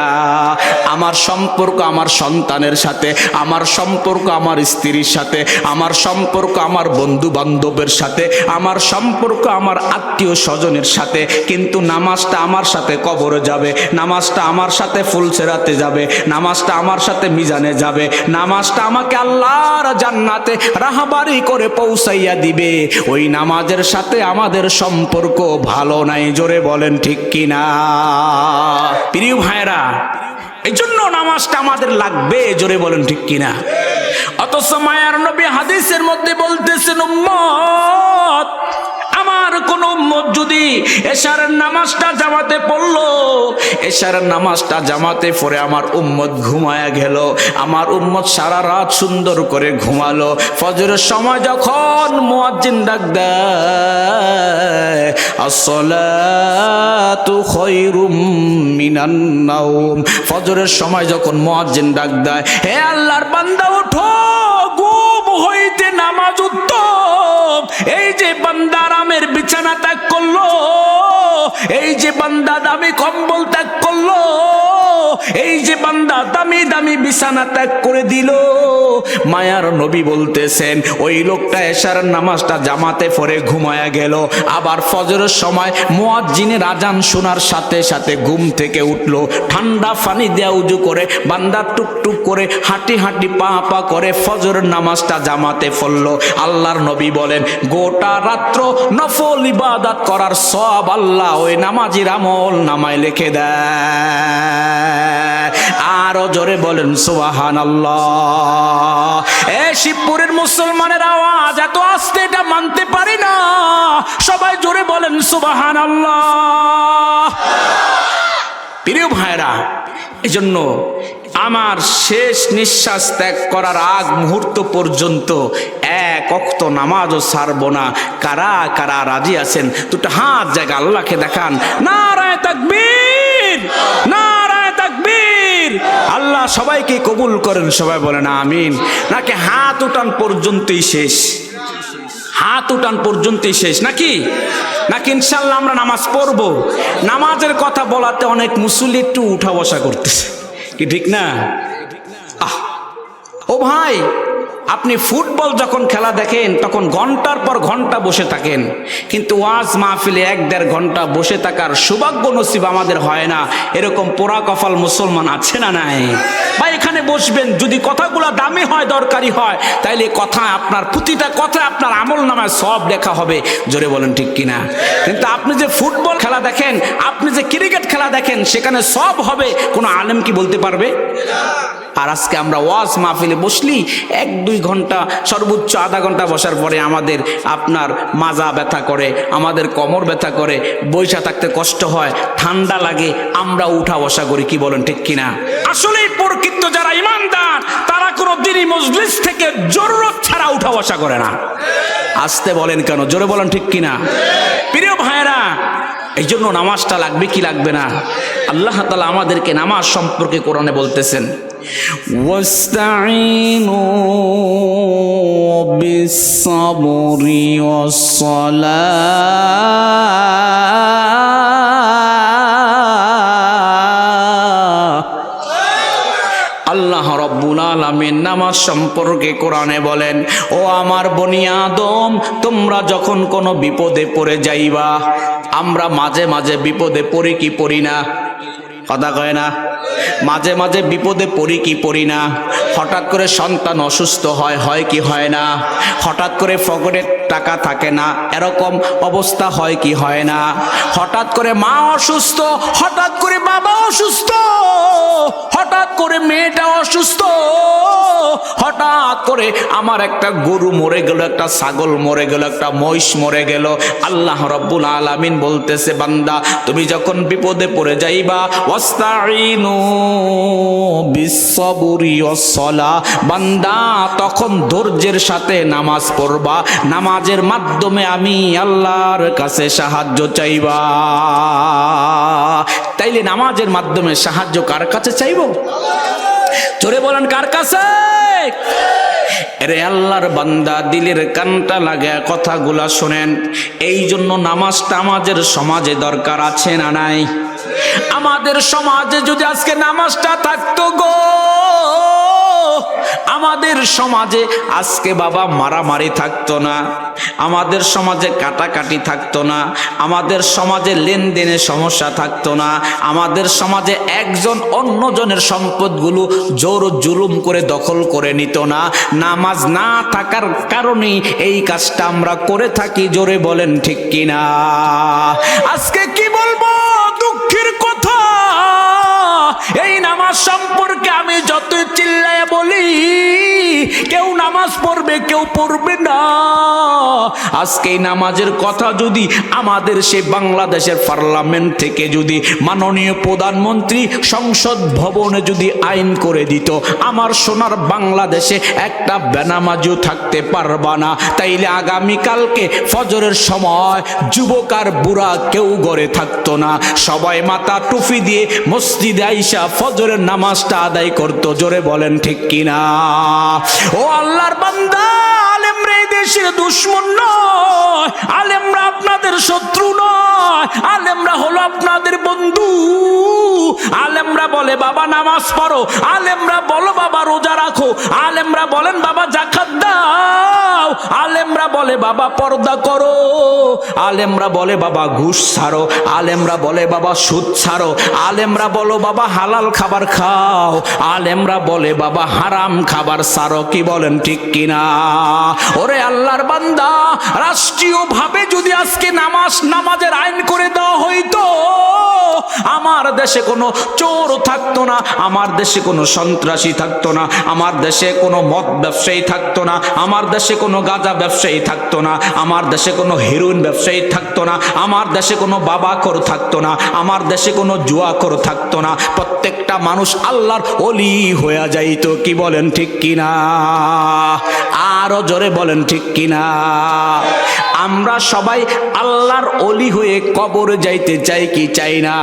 S1: আমার সম্পর্ক আমার সন্তানের সাথে, আমার সম্পর্ক আমার স্ত্রীর সাথে, আমার সম্পর্ক আমার বন্ধু বান্ধবের সাথে, আমার সম্পর্ক আমার আত্মীয় স্বজনের সাথে, কিন্তু নামাজটা আমার সাথে কবরে যাবে, নামাজটা আমার সাথে ফুল ছেড়াতে যাবে, নামাজটা আমার সাথে মিজানে যাবে, নামাজটা আমাকে আল্লাহর জান্নাতে রাহবারি করে পৌঁছাইয়া দিবে। ওই নামাজের সাথে আমাদের সম্পর্ক ভালো নাই। জোরে বলেন ঠিক কিনা? প্রিয় ভাইরা, এই জন্য নামাজটা আমাদের লাগবে। জোরে বলেন ঠিক কিনা? অথচ মায়ার নবী হাদিসের মধ্যে বলতেছেন, উম্মত, আমার কোন উম্মত যদি এশারের নামাজটা জামাতে পড়লো, এশারের নামাজটা জামাতে পড়ে আমার উম্মত ঘুমায়া গেল, আমার উম্মত সারা রাত সুন্দর করে ঘুমালো, ফজরের সময় যখন মুয়াজ্জিন ডাক দেয়, আসসালাতু খায়রুম মিনান নাওম, ফজরের সময় যখন মুয়াজ্জিন ডাক দেয়, হে আল্লাহর বান্দা ওঠো, ঘুম হইতে নামাজ উত্তম। এই যে বান্দা আরামের বিছানা ত্যাগ করলো, এই যে বান্দা দামি কম্বল ত্যাগ করলো, এই যে বান্দা দামি দামি বিছানা ত্যাগ করে দিল, মায়ার নবী বলতেছেন ওই লোকটা এশার নামাজটা জামাতে পড়ে ঘুমায়া গেল, আবার ফজরের সময় মুয়াজ্জিনের আজান শোনার সাথে সাথে ঘুম থেকে উঠলো, ঠান্ডা পানি দেয়া উজু করে বান্দা টুকটুক করে হাঁটি হাঁটি পা পা করে ফজরের নামাজটা জামাতে পড়লো। আল্লাহর নবী বলেন, গোটা রাত্র নফল ইবাদত করার সওয়াব আল্লাহ ওই নামাজির আমল নামায় লিখে দেয়। আরো জোরে বলেন সুবহানাল্লাহ। এ শিবপুরের মুসলমানের আওয়াজ এত আস্তে, এটা মানতে পারি না। সবাই জোরে বলেন সুবহানাল্লাহ। প্রিয় ভাইরা, এজন্য আমার শেষ নিঃশ্বাস ত্যাগ করার আগ মুহূর্ত পর্যন্ত এক ওয়াক্ত নামাজও ছাড়বো না। কারা কারা রাজি আছেন দুটো হাত জায়গা আল্লাহকে দেখান। নারায়ে তাকবীর, নারায়ে তাকবীর। আল্লাহ সবাইকে কবুল করেন, সবাই বলেন আমিন। নাকি হাত উঠান পর্যন্তই শেষ? হাত উঠান পর্যন্তই শেষ নাকি? নাকি ইনশাল্লাহ আমরা নামাজ পড়বো? নামাজের কথা বলাতে অনেক মুসল্লি একটু উঠা বসা করতেছে, কি ঠিক না? ও ভাই, আপনি ফুটবল যখন খেলা দেখেন তখন ঘন্টার পর ঘন্টা বসে থাকেন, কিন্তু ওয়াজ মাহফিলে 1-1.5 ঘন্টা বসে থাকার সৌভাগ্য নসিব আমাদের হয় না। এরকম পোড়া কপাল মুসলমান আছে না নাই? ভাই এখানে বসবেন, যদি কথাগুলো দামি হয়, দরকারি হয়, তাইলে কথা আপনার প্রতিটা কথা আপনার আমল নামায় সব লেখা হবে। জোরে বলেন ঠিক কিনা? কিন্তু আপনি যে ফুটবল খেলা দেখেন, আপনি যে ক্রিকেট খেলা দেখেন, সেখানে সব হবে, কোনো আলেম কি বলতে পারবে? আর আজকে আমরা ওয়াজ মাহফিলে বসলি 1-2 2 ঘন্টা সর্বোচ্চ আধা ঘন্টা বসার পরে আমাদের আপনার মাজা ব্যথা করে, আমাদের কোমর ব্যথা করে, বৈশা থাকতে কষ্ট হয়, ঠান্ডা লাগে, আমরা উঠা বসা করি। কি বলেন ঠিক কিনা? আসলে প্রকৃত যারা ইমানদার তারা কোনো দিনই মজলিস থেকে জরুরত ছাড়া উঠা বসা করে না। আসতে বলেন কেন? জোরে বলেন ঠিক কিনা? প্রিয় ভাইরা, এই জন্য নামাজটা লাগবে কি লাগবে না? আল্লাহ তাআলা আমাদেরকে নামাজ সম্পর্কে কোরআনে বলতেছেন, ওয়াস্তাঈনু বিস-সাবরি ওয়াস-সালাহ। আল্লাহ রাব্বুল আলামিন নামাজ সম্পর্কে কোরআনে বলেন, ও আমার বনি আদম, তোমরা যখন কোনো বিপদে পড়ে যাইবা, আমরা মাঝে মাঝে বিপদে পড়ি কি পড়ি না? কথা কয় না? মাঝে মাঝে বিপদে পড়ি কি পড়ি না? হঠাৎ করে সন্তান অসুস্থ হয় কি হয় না? হঠাৎ করে পকেটে টাকা থাকে না, এরকম অবস্থা হয় কি হয় না? হঠাৎ করে মা অসুস্থ, হঠাৎ করে বাবা অসুস্থ, হঠাৎ করে মেয়েটা অসুস্থ, হঠাৎ করে আমার একটা গরু মরে গেল, একটা ছাগল মরে গেল, একটা মহিষ মরে গেল। আল্লাহ রাব্বুল আলামিন বলতেছে, বান্দা তুমি যখন বিপদে পড়ে যাইবা, ওয়াস্তাঈনু বিস-সাবরি ওয়াস-সালাহ, বান্দা তখন ধৈর্যের সাথে নামাজ পড়বা, নামাজের মাধ্যমে আমি আল্লাহর কাছে সাহায্য চাইবা। তাইলে নামাজের মাধ্যমে সাহায্য কার কাছে চাইবো? জোরে বলেন, কার কাছে? রে আল্লাহর বান্দা, দিলের কানটা লাগায় কথাগুলা শোনেন। এই জন্য নামাজটা আমাদের সমাজে দরকার আছে না নাই? আমাদের সমাজে যদি আজকে নামাজটা থাকতো গো, আমাদের সমাজে আজকে বাবা মারামারি থাকতো না, আমাদের সমাজে কাটাকাটি থাকতো না, আমাদের সমাজে লেনদেনের সমস্যা থাকতো না, আমাদের সমাজে একজন অন্যজনের সম্পদগুলো জোর জুলুম করে দখল করে নিত না। নামাজ না থাকার কারণেই এই কাজটা আমরা করে থাকি। জোরে বলেন ঠিক কিনা? আজকে কি বলবো, দুঃখের কথা, এই নামাজ সম্পর্কে আমি যতই চিল্লায় বলি, কেউ নামাজ পড়বে কেউ পড়বে না। আজকে এই নামাজের কথা যদি আমাদের সেই বাংলাদেশের পার্লামেন্ট থেকে যদি মাননীয় প্রধানমন্ত্রী সংসদ ভবনে যদি আইন করে দিত, আমার সোনার বাংলাদেশে একটা বেনামাজিও থাকতে পারবা না। তাইলে আগামীকালকে ফজরের সময় যুবক আর বুড়া কেউ ঘরে থাকতো না, সবাই মাথা টুপি দিয়ে মসজিদে আইসা ফজরের নামাজটা আদায় করতো। জোরে বলেন ঠিক কিনা? ও আল্লাহর বান্দা, আলেমরা এই দেশের দুশ্মন নয়, আলেমরা আপনাদের শত্রু নয়, আলেমরা হলো আপনাদের বন্ধু। আলেমরা বলে বাবা নামাজ পড়ো, আলেমরা বলো বাবা রোজা রাখো, আলেমরা বলেন বাবা যাকাত দাও, আলেমরা বলে বাবা পর্দা করো, আলেমরা বলে বাবা ঘুষ ছাড়ো, আলেমরা বলে বাবা সুদ ছাড়ো, আলেমরা বলো বাবা হালাল খাবার খাও, আলেমরা বলে বাবা হারাম খাবার ছাড়ো। কি বলেন ঠিক কিনা? ওরে আল্লাহর বান্দা, রাষ্ট্রীয়ভাবে যদি আজকে নামাজের আইন করে দেওয়া হইতো, আমার দেশে কোনো চোর থাকতো না, আমার দেশে কোনো সন্ত্রাসী থাকতো না, আমার দেশে কোনো মদ ব্যবসায়ী থাকতো না, আমার দেশে কোনো গাঁজা ব্যবসায়ী থাকতো না, আমার দেশে কোনো হেরোইন ব্যবসায়ী থাকতো না, আমার দেশে কোনো বাবাখোর থাকতো না, আমার দেশে কোনো জুয়াখোর থাকতো না। প্রত্যেকটা মানুষ আল্লাহর ওলি হয়ে যাইতো। কি বলেন ঠিক কিনা? আরো জোরে বলেন ঠিক কিনা? আমরা সবাই আল্লাহর ওলি হয়ে কবরে যাইতে চাই কি চাই না?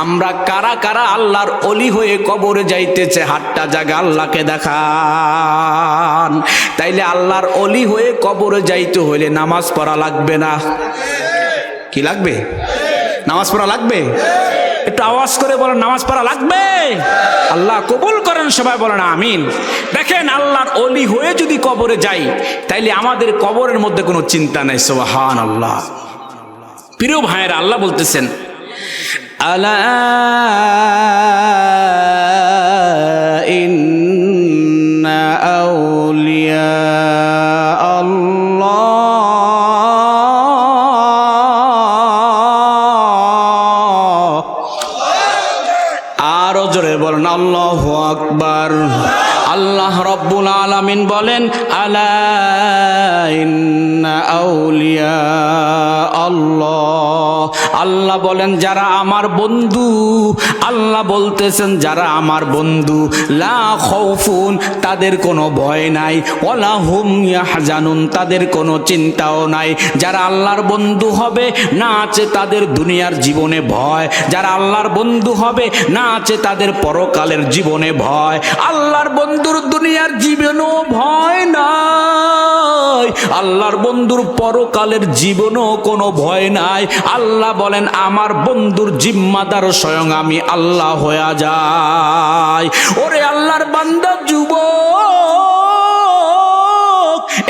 S1: আমরা কারা কারা আল্লাহর ওলি হয়ে কবরে যাইতেছে, হাতটা জায়গা আল্লাহকে দেখান। তাইলে আল্লাহর ওলি হয়ে কবরে যাইতে হইলে নামাজ পড়া লাগবে না? কি লাগবে? নামাজ পড়া লাগবে? একটু আওয়াজ করে বলেন, নামাজ পড়া লাগবে। আল্লাহ কবুল করেন, সবাই বলেন আমিন। দেখেন, আল্লাহর ওলি হয়ে যদি কবরে যাই, তাইলে আমাদের কবরের মধ্যে কোনো চিন্তা নাই। সুবহানাল্লাহ। প্রিয় ভাইয়েরা, আল্লাহ বলতেছেন, আলা ইন্না আউলিয়া আল্লাহ আরো জোরে বলেন আল্লাহু আকবার। আল্লাহ রব্বুল আলামিন বলেন, আলা ইন্না আউলিয়া আল্লাহ, আল্লাহ বলেন যারা আমার বন্ধু, আল্লাহ বলতেছেন যারা আমার বন্ধু, লা খাউফুন, তাদের কোনো ভয় নাই, ওয়ালা হুম ইয়াহজানুন, তাদের কোনো চিন্তাও নাই। যারা আল্লাহর বন্ধু হবে, না আছে তাদের দুনিয়ার জীবনে ভয়। যারা আল্লাহর বন্ধু হবে, না আছে তাদের পরকালের জীবনে ভয়। আল্লাহর বন্ধুর দুনিয়ার জীবনেও ভয় নাই, আল্লাহর বন্ধুর পরকালের জীবনেও কোনো ভয় নাই। আল্লাহ বলেন আমার বন্ধুর জিম্মাদার স্বয়ং আমি আল্লাহ হয়ে যাই। ওরে আল্লাহর বান্দা যুবক,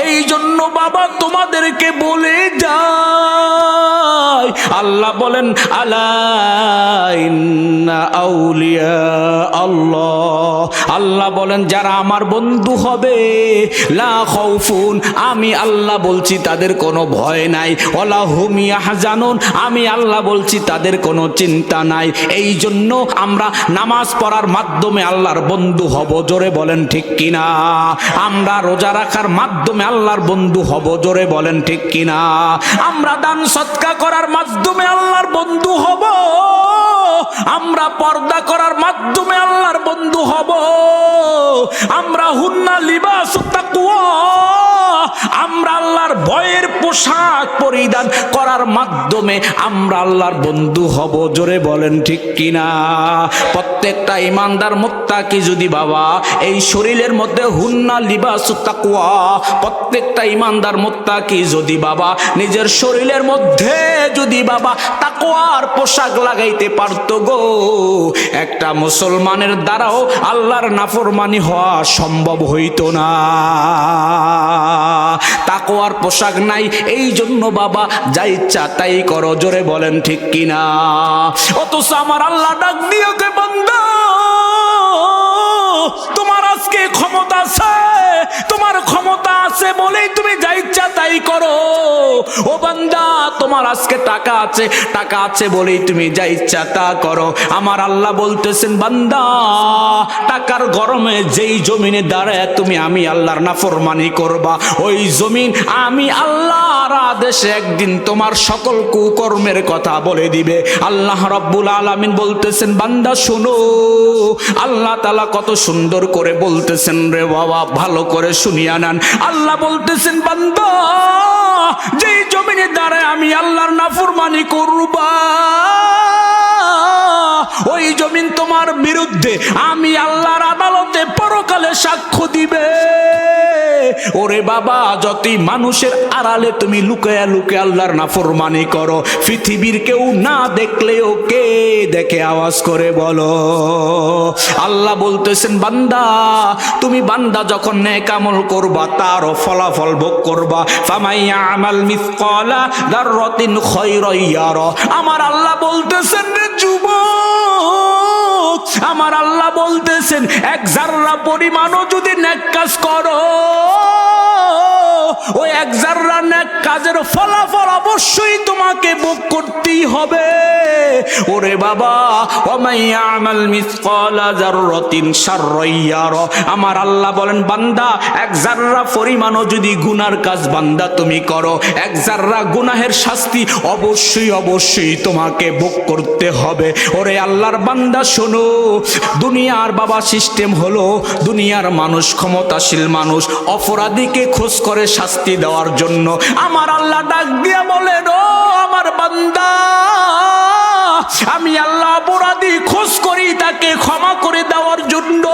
S1: এই জন্য বাবা তোমাদেরকে বলে যায়, আল্লাহ বলেন আলা ইন্না আউলিয়া আল্লাহ, আল্লাহ বলেন যারা আমার বন্ধু হবে, লা খাউফুন, আমি আল্লাহ বলছি তাদের কোনো ভয় নাই, ওয়ালা হুম ইয়াহজানুন, আমি আল্লাহ বলছি তাদের কোনো চিন্তা নাই। এই জন্য আমরা নামাজ পড়ার মাধ্যমে আল্লাহর বন্ধু হব, জোরে বলেন ঠিক কিনা? আমরা রোজা রাখার মাধ্যমে আল্লাহর বন্ধু হব, জোরে বলেন ঠিক কিনা? আমরা দান সদকা করার মাধ্যমে আল্লাহর বন্ধু হব, আমরা পর্দা করার মাধ্যমে আল্লাহর বন্ধু হব, আমরা হুন্না লিবাসুত তাকওয়া, আমরা আল্লাহর ভয়ের পোশাক পরিধান করার মাধ্যমে আমরা আল্লাহর বন্ধু হব, জোরে বলেন ঠিক কিনা? প্রত্যেকটা ইমানদার মুত্তাকি যদি বাবা এই শরীরের মধ্যে হুন্না লিবাসুত তাকওয়া, প্রত্যেকটা ইমানদার মুত্তাকি যদি বাবা নিজের শরীরের মধ্যে যদি বাবা তাকওয়ার পোশাক লাগাইতে পারতো গো, একটা মুসলমানের দ্বারাও আল্লাহর নাফরমানি হওয়া সম্ভব হইতো না। তাকওয়ার পোশাক নাই, এই জন্য বাবা যা ইচ্ছা তাই করো, জোরে বলেন ঠিক কিনা? অথচ আমার আল্লাহ ডাক দিয়ে কে বান্দা, তোমার আজকে ক্ষমতা আছে, তোমার ক্ষমতা আছে বলেই তুমি যা ইচ্ছা তাই করো। ও বান্দা তোমার আজকে টাকা আছে, টাকা আছে বলেই তুমি যা ইচ্ছা তা করো। আমার আল্লাহ বলতেছেন বান্দা, টাকার গরমে যেই জমিনে দাঁড়ায় তুমি আমি আল্লাহর নাফরমানি করবা, ওই জমিন আমি আল্লাহর আদেশে একদিন তোমার সকল কুকর্মের কথা বলে দিবে। আল্লাহ রাব্বুল আলামিন বলতেছেন বান্দা শোনো, আল্লাহ তাআলা কত সুন্দর করে বলতেছেন রে বাবা, ভালো করে শুনিয়া নেন। আল্লাহ বলতেছেন বান্দা যেই জমিনে দাঁড়ায় আমি আল্লাহর নাফরমানি করবা, ওই জমিন তোমার বিরুদ্ধে আমি আল্লাহর আদালতে পরকালে সাক্ষ্য দিবে। ওরে বাবা যতই মানুষের আড়ালে তুমি লুকায়া লুকায়া আল্লাহর নাফরমানি করো, পৃথিবীর কেউ না দেখলেও কে দেখে আওয়াজ করে বলো। আল্লাহ বলতেছেন বান্দা তুমি বান্দা যখন নেক আমল করবা তারও ফলাফল ভোগ করবা। ফামাইয়া আমাল মিসকালা যাররাতিন খায়রান ইয়ারা, আমার আল্লাহ বলতেছেন রে যুবক, আমার আল্লাহ বলতেছেন এক যাররা পরিমাণও যদি নেক কাজ করো, ওই এক যাররা নেক কাজের ফলাফল অবশ্যই তোমাকে ভোগ করতেই হবে। ওরে বাবা ওয়ামাইয়া আমাল মিসকালা যাররাতিন শাররান ইয়ারা, আমার আল্লাহ বলেন বান্দা এক যাররা পরিমাণও যদি গুনার কাজ বান্দা তুমি করো, এক যাররা গুনাহের শাস্তি অবশ্যই অবশ্যই তোমাকে ভোগ করতে হবে। ওরে আল্লাহর বান্দা শোনো, দুনিয়ার বাবা সিস্টেম হলো দুনিয়ার মানুষ ক্ষমতাশীল মানুষ অপরাধীকে খোঁজ করে শাস্তি দেওয়ার জন্য। আমার আল্লাহ ডাক দিয়া বলেন ও আমার বান্দা, আমি আল্লাহ অপরাধী খোঁজ করি তাকে ক্ষমা করে দেওয়ার জন্য।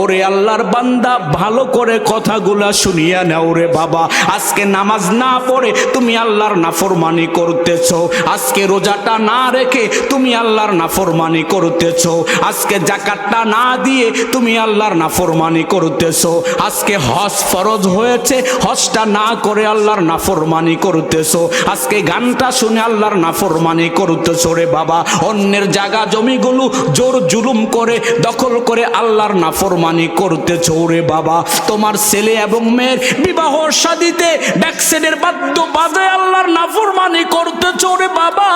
S1: ওরে আল্লাহর বান্দা ভালো করে কথাগুলা শুনিয়া নাও রে বাবা, আজকে নামাজ না পড়ে তুমি আল্লাহর নাফরমানি করতেছো, আজকে রোজাটা না রেখে তুমি আল্লাহর নাফরমানি করতেছো, আজকে যাকাতটা না দিয়ে তুমি আল্লাহর নাফরমানি করতেছো, আজকে হজ ফরজ হয়েছে হজটা না করে আল্লাহর নাফরমানি করতেছো, আজকে গানটা শুনে আল্লাহর নাফরমানি করতেছো রে বাবা, অন্যের জায়গা জমিগুলো জোর জুলুম করে দখল করে আল্লাহর নাফরমানি করতেছো রে বাবা, তোমার ছেলে এবং মেয়ের বিবাহ শাদীতে ব্যাকসেডের বাদ্য বাজায় আল্লাহর নাফরমানি করতেছো রে বাবা।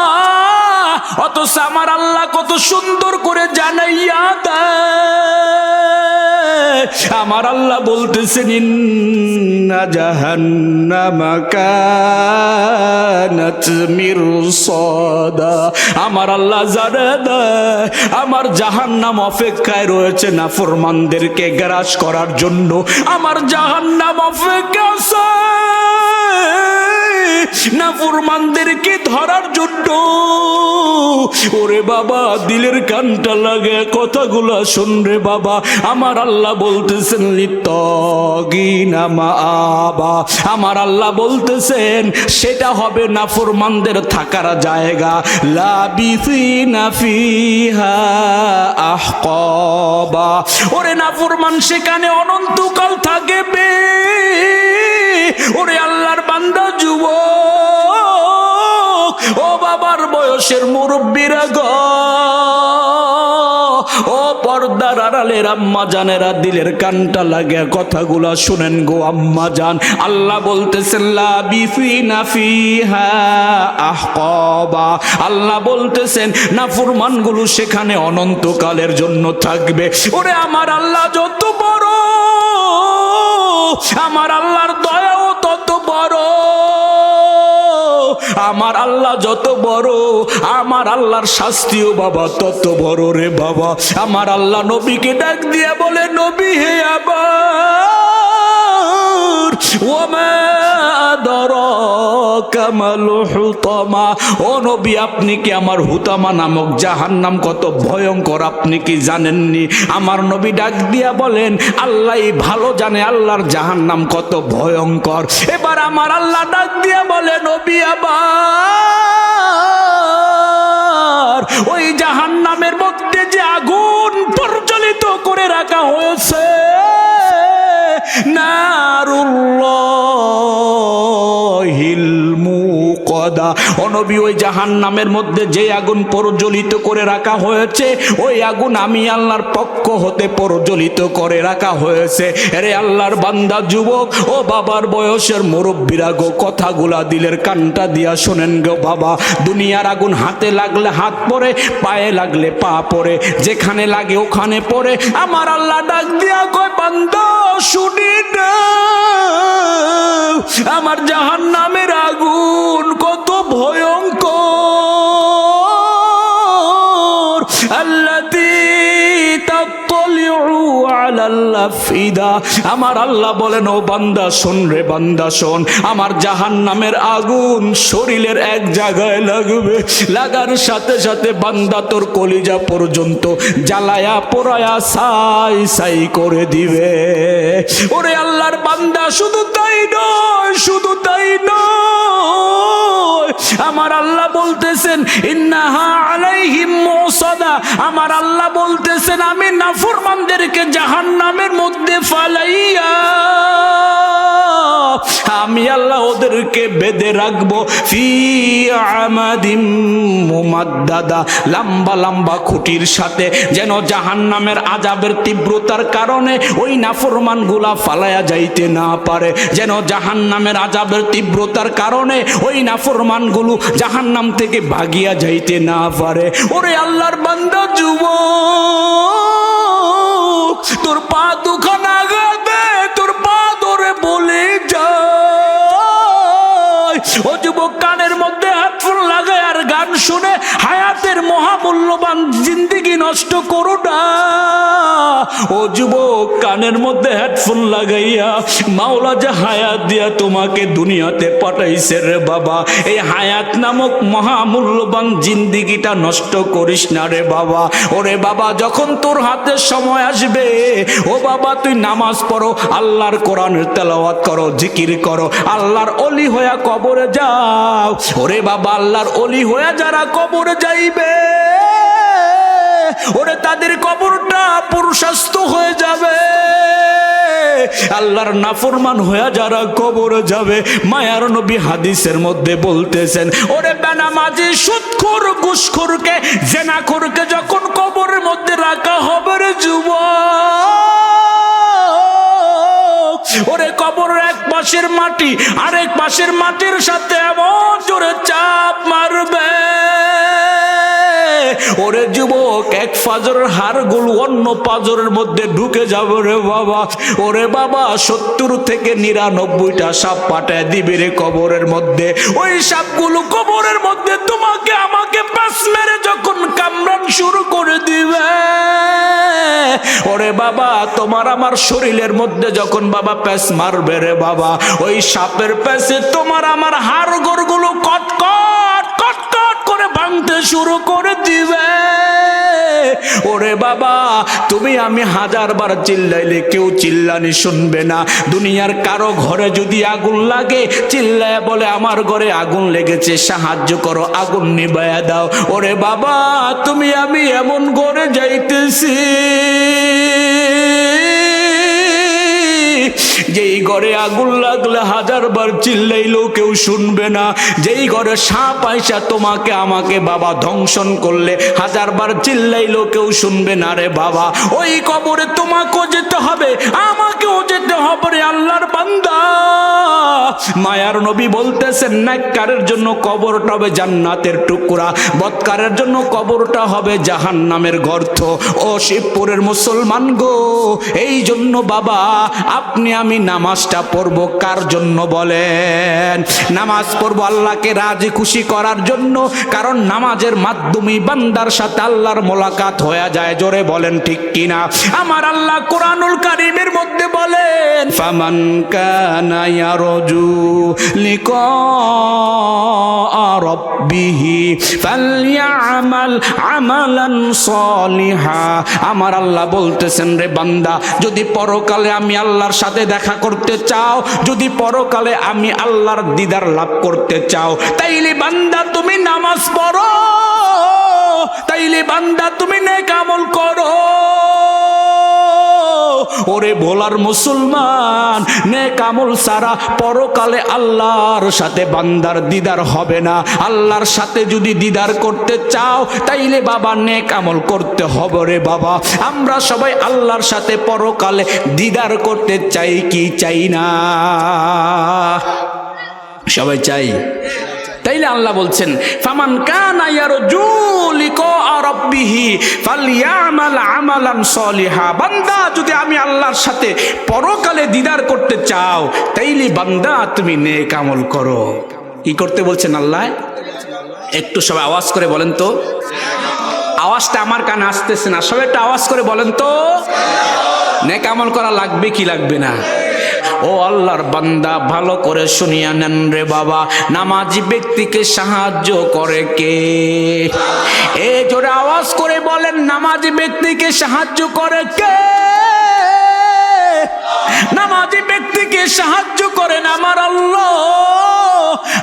S1: অথচ আমার আল্লাহ কত সুন্দর করে জানাইয়া দেয় আমার আল্লাহ বলতেছেন ইন্না জাহান্নামা কানাত মিরসাদা, আমার আল্লাহ জানে না আমার জাহান্নাম অপেক্ষায় রয়েছে নাফরমানদেরকে গ্রাস করার জন্য। আমার জাহান্নাম অপেক্ষা আছে নাফরমানদেরকে ধরার জন্য। ওরে বাবা, দিলের কানটা লাগে কথাগুলো শুন রে বাবা। আমার আল্লাহ বলতেছেন লিত্তাগিনা মাআবা, আমার আল্লাহ বলতেছেন সেটা হবে নাফরমানদের থাকার জায়গা। লাবিসিনা ফিহা আহকাবা, ওরে নাফরমান সেখানে অনন্তকাল থাকবে। ওরে আল্লাহর বান্দা যুবক, ও বাবার বয়সের মুরব্বীরা গো, ও পর্দার আড়ালের আম্মা জানেরা, দিলের কানটা লাগে কথাগুলা শুনেন গো আম্মা জান। আল্লাহ বলতেছেন লাবিসিনা ফিহা আহকাবা, আল্লাহ বলতেছেন নাফরমানগুলো সেখানে অনন্তকালের জন্য থাকবে। ওরে আমার আল্লাহ যত বড়, আমার আল্লাহর দয়াও তত বড়। আমার আল্লাহ যত বড়, আমার আল্লাহর শাস্তিও বাবা তত বড় রে বাবা। আমার আল্লাহ নবীকে ডাক দিয়ে বলে, নবী হে আবার ওমা আদরাকা মাল হুতামা, ও নবী আপনি কি আমার হুতামা নামক জাহান্নাম কত ভয়ঙ্কর আপনি কি জানেননি? আমার নবী ডাক দিয়া বলেন, আল্লাহই ভালো জানে আল্লাহর জাহান্নাম কত ভয়ঙ্কর। এবার আমার আল্লাহ ডাক দিয়া বলে, নবী আবার ওই জাহান্নামের মধ্যে যে আগুন প্রজ্বলিত করে রাখা হয়েছে, নারুল্লাহিল মুকাদা, ও নবী ওই জাহান্নামের মধ্যে যে আগুন প্রজ্বলিত করে রাখা হয়েছে, ওই আগুন আমি আল্লাহর পক্ষ হতে প্রজ্বলিত করে রাখা হয়েছে। আরে আল্লাহর বান্দা যুবক, ও বাবার বয়সের মুরব্বীরা গো, কথাগুলা দিলের কানটা দিয়া শোনেন গো বাবা। দুনিয়ার আগুন হাতে লাগলে হাত পড়ে, পায়ে লাগলে পা পড়ে, যেখানে লাগে ওখানে পড়ে। আমার আল্লাহ ডাক দিয়া কয়, বান্দা শুনি না, আমার জাহান্নামের আগুন কত ভয়ঙ্কর। আল্লাতী তাত্তালিউ আলাল আফইদা, আমার আল্লাহ বলেন, ও বান্দা শোন রে বান্দা শোন, আমার জাহান্নামের আগুন শরীরের এক জায়গায় লাগবে, লাগার সাথে সাথে বান্দা তোর কলিজা পর্যন্ত জ্বালায়া পোড়ায়া ছাই ছাই করে দিবে। ওরে আল্লাহর বান্দা, শুধু তাই নয়, শুধু তাই নয়, আমার আল্লাহ বলতেছেন ইন্নাহা আলাইহিম মুসাদা, আমার আল্লাহ বলতেছেন আমি নাফরমানদেরকে জাহান্নামের মধ্যে ফালাইয়া আমি আল্লাহ ওদেরকে বেঁধে রাখবো। ফি আমাদিম মুমাদ্দাদা, লম্বা লম্বা খুঁটির সাথে, যেন জাহান্নামের আযাবের তীব্রতার কারণে ওই নাফরমানগুলা ফালায়া যাইতে না পারে, যেন জাহান্নামের আযাবের তীব্রতার কারণে ওই নাফরমানগুলো জাহান্নাম থেকে ভাগিয়া যাইতে না পারে। ওরে আল্লাহর বান্দা যুবক, তোর পা দুখান আগাতে তোর পা ধরে বলে যায়। ও যুবক, কানের মধ্যে হেডফোন লাগায় আর গান শুনে হায়াতের মহামূল্যবান জিন্দেগি নষ্ট করো না। ও যুবক, কানের মধ্যে হেডফোন লাগাইয়া মাওলা যে হায়াত দিয়া তোমাকে দুনিয়াতে পাঠাইছে রে বাবা, এই হায়াত নামক মহামূল্যবান জিন্দেগিটা নষ্ট করিস না রে বাবা। ওরে বাবা, যখন তোর হাতে সময় আসবে, ও বাবা তুই নামাজ পড়ো, আল্লাহর কোরআনের তেলাওয়াত করো, জিকির করো, আল্লাহর ওলি হইয়া কবরে যাও। ওরে বাবা, আল্লাহর ওলি হইয়া যারা কবরে যাইবে, ওরে তাদের কবরটা প্রশস্ত হয়ে যাবে। আল্লাহর নাফরমান হয়ে যারা কবরে যাবে, মায়ার নবী হাদিসের মধ্যে বলতেছেন, ওরে বেনামাজি সুদখোর ঘুষখোরকে জেনাখোরকে যখন কবরের মধ্যে রাখা হবে রে যুবক, ওরে কবরের এক পাশের মাটি আরেক পাশের মাটির সাথে এমন জোরে চাপ মারবে, ওরে যুবক, এক ফাজরের হাড়গুলো অন্য পাজরের মধ্যে ঢুকে যাবে রে বাবা। ওরে বাবা, 70 থেকে 99টা সাপ পাঠায় দিবে রে কবরের মধ্যে। ওই সাপগুলো কবরের মধ্যে তোমাকে আমাকে পাশ মেরে যখন কামড়ান শুরু করে দিবে, ওরে বাবা, তোমার আমার শরীরের মধ্যে যখন বাবা প্যাঁচ মারবে রে বাবা, ওই সাপের প্যাঁচে তোমার আমার হাড়গোড় গুলো কটকট কটকট করে ভাঙতে শুরু করে দিবে। ওরে বাবা, তুমি আমি 1000 বার চিল্লাইলে কেউ চিল্লানি শুনবে না। দুনিয়ার কারো ঘরে যদি আগুন লাগে, চিল্লায় বলে আমার ঘরে আগুন লেগেছে, সাহায্য করো, আগুন নিভাইয়া দাও। ওরে বাবা, তুমি আমি এমন ঘরে যাইতেছি যেই ঘরে আগুন লাগলে 1000 বার চিল্লাইলেও কেউ শুনবে না। যেই ঘরে সাপ আইসা তোমাকে আমাকে বাবা ধ্বংসন করলে 1000 বার চিল্লাইলেও কেউ শুনবে না রে বাবা। ওই কবরে তোমাকেও যেতে হবে, আমাকেও যেতে হবে রে আল্লাহর বান্দা। মায়ার নবী বলতেছেন, নেককারের জন্য কবরটা হবে জান্নাতের টুকরা, বদকারের জন্য কবরটা হবে জাহান্নামের গর্ত। ও শিবপুরের মুসলমান গো, এই জন্য বাবা আপনি আমি নামাজটা পড়বো কার জন্য বলেন? নামাজ পড়বো আল্লাহকে রাজি খুশি করার জন্য, কারণ নামাজের মাধ্যমে বান্দার সাথে আল্লাহর মোলাকাত হয়ে যায়। জোরে বলেন ঠিক কিনা? আমার আল্লাহ কোরআনুল কারীমের মধ্যে বলেন, ফামান কানা ইয়ারজু লিকা রাব্বিহি ফালইআমাল আমালান সালিহা। আমার আল্লাহ বলতেছেন, রে বান্দা, যদি পরকালে আমি আল্লাহর সাথে দেখা করতে চাও, যদি পরকালে আমি আল্লাহর দিদার লাভ করতে চাও, তাইলে বান্দা তুমি নামাজ পড়ো, তাইলে বান্দা তুমি নেক আমল করো। ওরে ভোলার মুসলমান, নেক আমল ছাড়া পরকালে আল্লাহর সাথে বান্দার দিদার হবে না। আল্লাহর সাথে যদি দিদার করতে চাও, তাইলে বাবা নেক আমল করতে হবে রে বাবা। আমরা সবাই আল্লাহর সাথে পরকালে দিদার করতে চাই কি চাই না? সবাই চাই। তাইলে আল্লাহ বলছেন, ফামান কানা ইয়ারজু লিকা রাব্বিহি ফালইআমাল আমালান সালিহা। বান্দা, যদি আমি আল্লাহর সাথে পরকালে দিদার করতে চাও, তাইলে বান্দা তুমি নেক আমল করো। কি করতে বলছেন আল্লাহ? একটু সবাই আওয়াজ করে বলেন তো। আওয়াজটা আমার কানে আসতেছে না, সবাই একটু আওয়াজ করে বলেন তো। নেক আমল করা লাগবে কি লাগবে না? ও আল্লাহর বান্দা, ভালো করে শুনিয়া নেন রে বাবা, নামাজি ব্যক্তিকে সাহায্য করে কে? এ জোরে আওয়াজ করে বলেন, নামাজি ব্যক্তিকে সাহায্য করে কে? নামাজি ব্যক্তিকে সাহায্য করেন আমার আল্লাহ।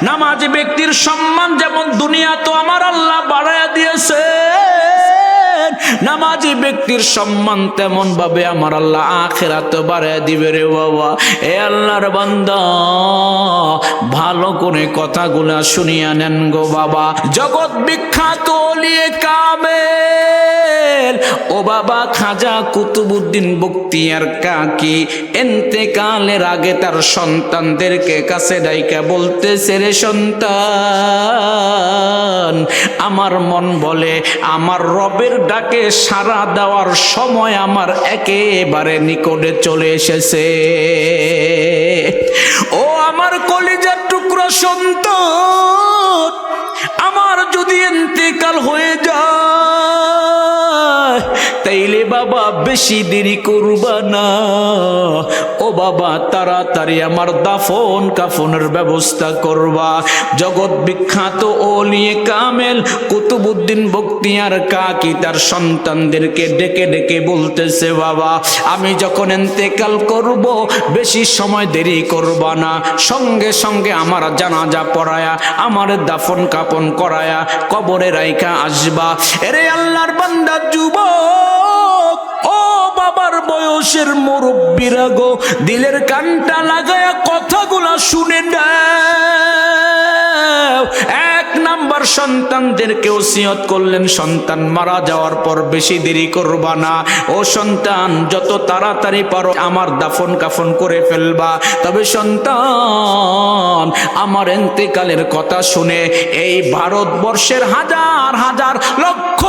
S1: নামাজি ব্যক্তির সম্মান যেমন দুনিয়া তো আমার আল্লাহ বাড়ায়া দিয়েছে, নামাজি ব্যক্তির সম্মান তেমন ভাবে আমার আল্লাহ আখিরাত বাড়ায় দিবে রে বাবা। এ আল্লাহর বান্দা, ভালো করে কথাগুলা শুনিয়া নেন গো বাবা। জগৎ বিখ্যাত ওলিয়ে কামেল ও বাবা খাজা কুতুবউদ্দিন বখতিয়ার কাকি ইন্তেকালের আগে তার সন্তানদেরকে কাছে ডাইকা বলতেছে, রে সন্তান, আমার মন বলে আমার রবের ডাকে সাড়া দেওয়ার সময় আমার একেবারে নিকটে চলে এসেছে। ও আমার কলিজার টুকরা সন্তান, আমার যদি ইন্তেকাল হয়ে যায়, তাইলে বাবা বেশি দেরি করবা না। ও বাবা, তাড়াতাড়ি আমার দাফন কাফনের ব্যবস্থা করবা। জগৎ বিখ্যাত ওলিয়ে কামেল কুতুবউদ্দিন বখতিয়ার কাকি তার সন্তানদেরকে ডেকে ডেকে বলতেছে, বাবা, আমি যখন ইন্তেকাল করব, বেশি সময় দেরি করবা না, সঙ্গে সঙ্গে আমার জানাজা পড়ায়া আমার দাফন কাফন করায়া কবরে রাইখা আসবা। এরে আল্লাহর বান্দা যুবক, ও বাবার বয়সের মুরব্বিরা গো, দিলের কানটা লাগায়া কথাগুলা শুনে নাও। এক নাম্বার, সন্তানদেরকে ওসিয়ত করলেন, সন্তান মারা যাওয়ার পর বেশি দেরি করবা না। ও সন্তান, যত তাড়াতাড়ি পারো আমার দাফন কাফন করে ফেলবা। তবে সন্তান, আমার ইন্তেকালের কথা শুনে এই ভারতবর্ষের হাজার হাজার লক্ষ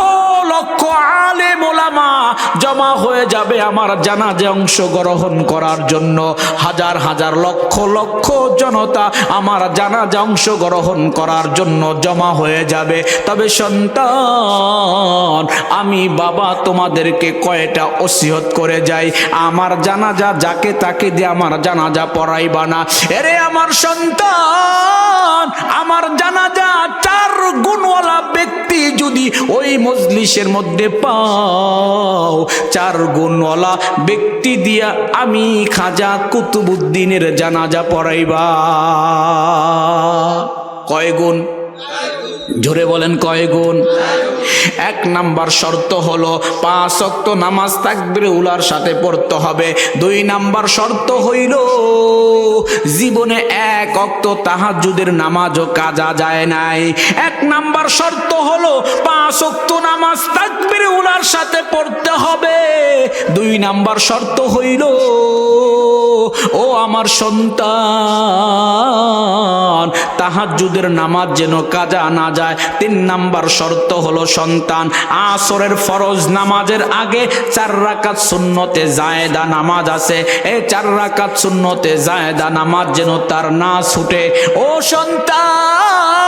S1: জমা হয়ে যাবে আমার জানাজায় অংশগ্রহণ করার জন্য। হাজার হাজার লক্ষ লক্ষ জনতা আমার জানাজায় অংশগ্রহণ করার জন্য জমা হয়ে যাবে। তবে সন্তান, আমি বাবা তোমাদেরকে কয়টা ওসিয়ত করে যাই, আমার জানাজা যাকে তাকে দিয়ে আমার জানাজা পড়াইবা না। এরে আমার সন্তান, আমার জানাজা 4 গুণওয়ালা ব্যক্তি যদি ওই মজলিসের মধ্যে পাও, 4 গুণওয়ালা ব্যক্তি দিয়া আমি খাজা কুতুবউদ্দিনের জানাজা পড়াইবা। কয় গুণ? জোরে বলেন কয় গুণ? 1 নাম্বার শর্ত হলো 5 ওয়াক্ত নামাজ তাকবীরে উলার সাথে পড়তে হবে। 2 নাম্বার শর্ত হইল জীবনে 1 ওয়াক্ত তাহাজ্জুদের নামাজও কাজা যায় নাই। 1 নাম্বার শর্ত হলো 5 ওয়াক্ত নামাজ তাকবীরে উলার সাথে পড়তে হবে। 2 নাম্বার শর্ত হইল ও আমার সন্তান, তাহাজ্জুদের নামাজ যেন কাজা না যায়। 3 নাম্বার শর্ত হলো সন্তান, আসরের ফরজ নামাজের আগে 4 রাকাত সুন্নতে জায়েদা নামাজ আছে, এই 4 রাকাত সুন্নতে জায়েদা নামাজ যেন তার না ছুটে। ও সন্তান,